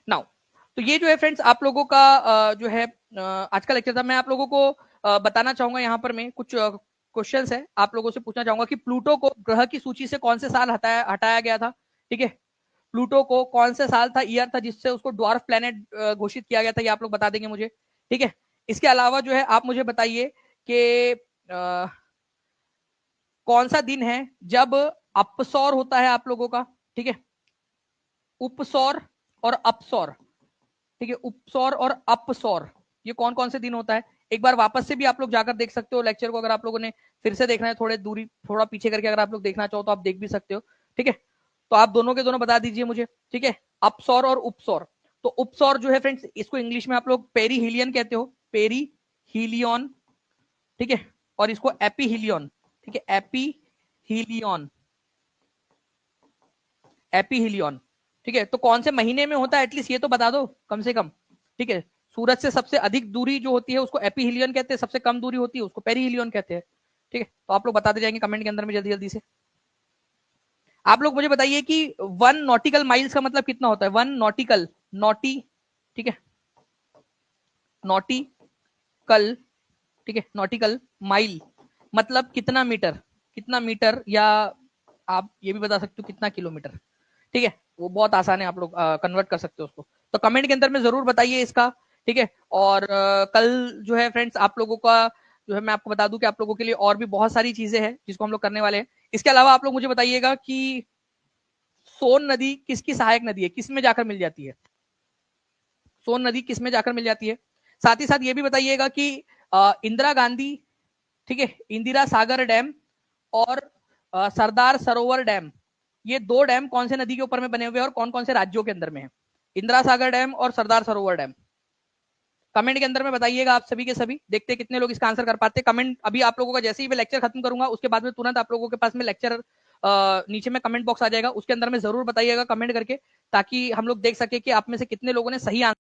नाउ, तो ये जो है फ्रेंड्स आप लोगों का जो है आज का लेक्चर था। मैं आप लोगों को बताना चाहूंगा यहाँ पर मैं कुछ क्वेश्चंस है आप लोगों से पूछना चाहूंगा कि प्लूटो को ग्रह की सूची से कौन से साल हटाया गया था? ठीक है, प्लूटो को कौन से साल था, ईयर था जिससे उसको ड्वार्फ प्लेनेट घोषित किया गया था, ये आप लोग बता देंगे मुझे। ठीक है, इसके अलावा जो है आप मुझे बताइए कि कौन सा दिन है जब अपसौर होता है आप लोगों का? ठीक है, उपसौर और अपसौर, ठीक है, उपसौर और अपसौर, ये कौन कौन से दिन होता है? एक बार वापस से भी आप लोग जाकर देख सकते हो लेक्चर को, अगर आप लोगों ने फिर से देखना है, थोड़ा पीछे करके अगर आप लोग देखना चाहो तो आप देख भी सकते हो। ठीक है, तो आप दोनों के दोनों बता दीजिए मुझे। ठीक है, अपसौर और उपसौर। तो उपसौर जो है फ्रेंड्स, इसको इंग्लिश में आप लोग पेरीहिलियन कहते हो, पेरीहिलियन। ठीक है, और इसको एपीहिलियन, ठीक है, एपीहिलियन, एपीहिलियन। ठीक है, तो कौन से महीने में होता है एटलीस्ट ये तो बता दो कम से कम। ठीक है, सूरज से सबसे अधिक दूरी जो होती है उसको एपीहिलियन कहते हैं, सबसे कम दूरी होती है उसको पेरीहिलियन कहते हैं। ठीक है, तो आप लोग बताते जाएंगे कमेंट के अंदर में जल्दी जल्दी से। आप लोग मुझे बताइए कि 1 नॉटिकल माइल्स का मतलब कितना होता है? 1 नॉटिकल, नॉटी, ठीक है, नॉटिकल, ठीक है, नॉटिकल माइल मतलब कितना मीटर, कितना मीटर, या आप ये भी बता सकते हो कितना किलोमीटर। ठीक है, वो बहुत आसान है, आप लोग कन्वर्ट कर सकते हो उसको, तो कमेंट के अंदर में जरूर बताइए इसका। ठीक है, और कल जो है फ्रेंड्स आप लोगों का जो है मैं आपको बता दूं कि आप लोगों के लिए और भी बहुत सारी चीजें हैं जिसको हम लोग करने वाले हैं। इसके अलावा आप लोग मुझे बताइएगा कि सोन नदी किसकी सहायक नदी है, किस में जाकर मिल जाती है? सोन नदी किस में जाकर मिल जाती है? साथ ही साथ ये भी बताइएगा कि इंदिरा गांधी, ठीक है, इंदिरा सागर डैम और सरदार सरोवर डैम, ये दो डैम कौन से नदी के ऊपर में बने हुए हैं और कौन कौन से राज्यों के अंदर में है? इंदिरा सागर डैम और सरदार सरोवर डैम, कमेंट के अंदर में बताइएगा आप सभी के सभी, देखते हैं कितने लोग इसका आंसर कर पाते हैं। कमेंट अभी आप लोगों का जैसे ही मैं लेक्चर खत्म करूंगा उसके बाद में तुरंत आप लोगों के पास में लेक्चर नीचे में कमेंट बॉक्स आ जाएगा, उसके अंदर में जरूर बताइएगा कमेंट करके, ताकि हम लोग देख सके कि आप में से कितने लोगों ने सही आंसर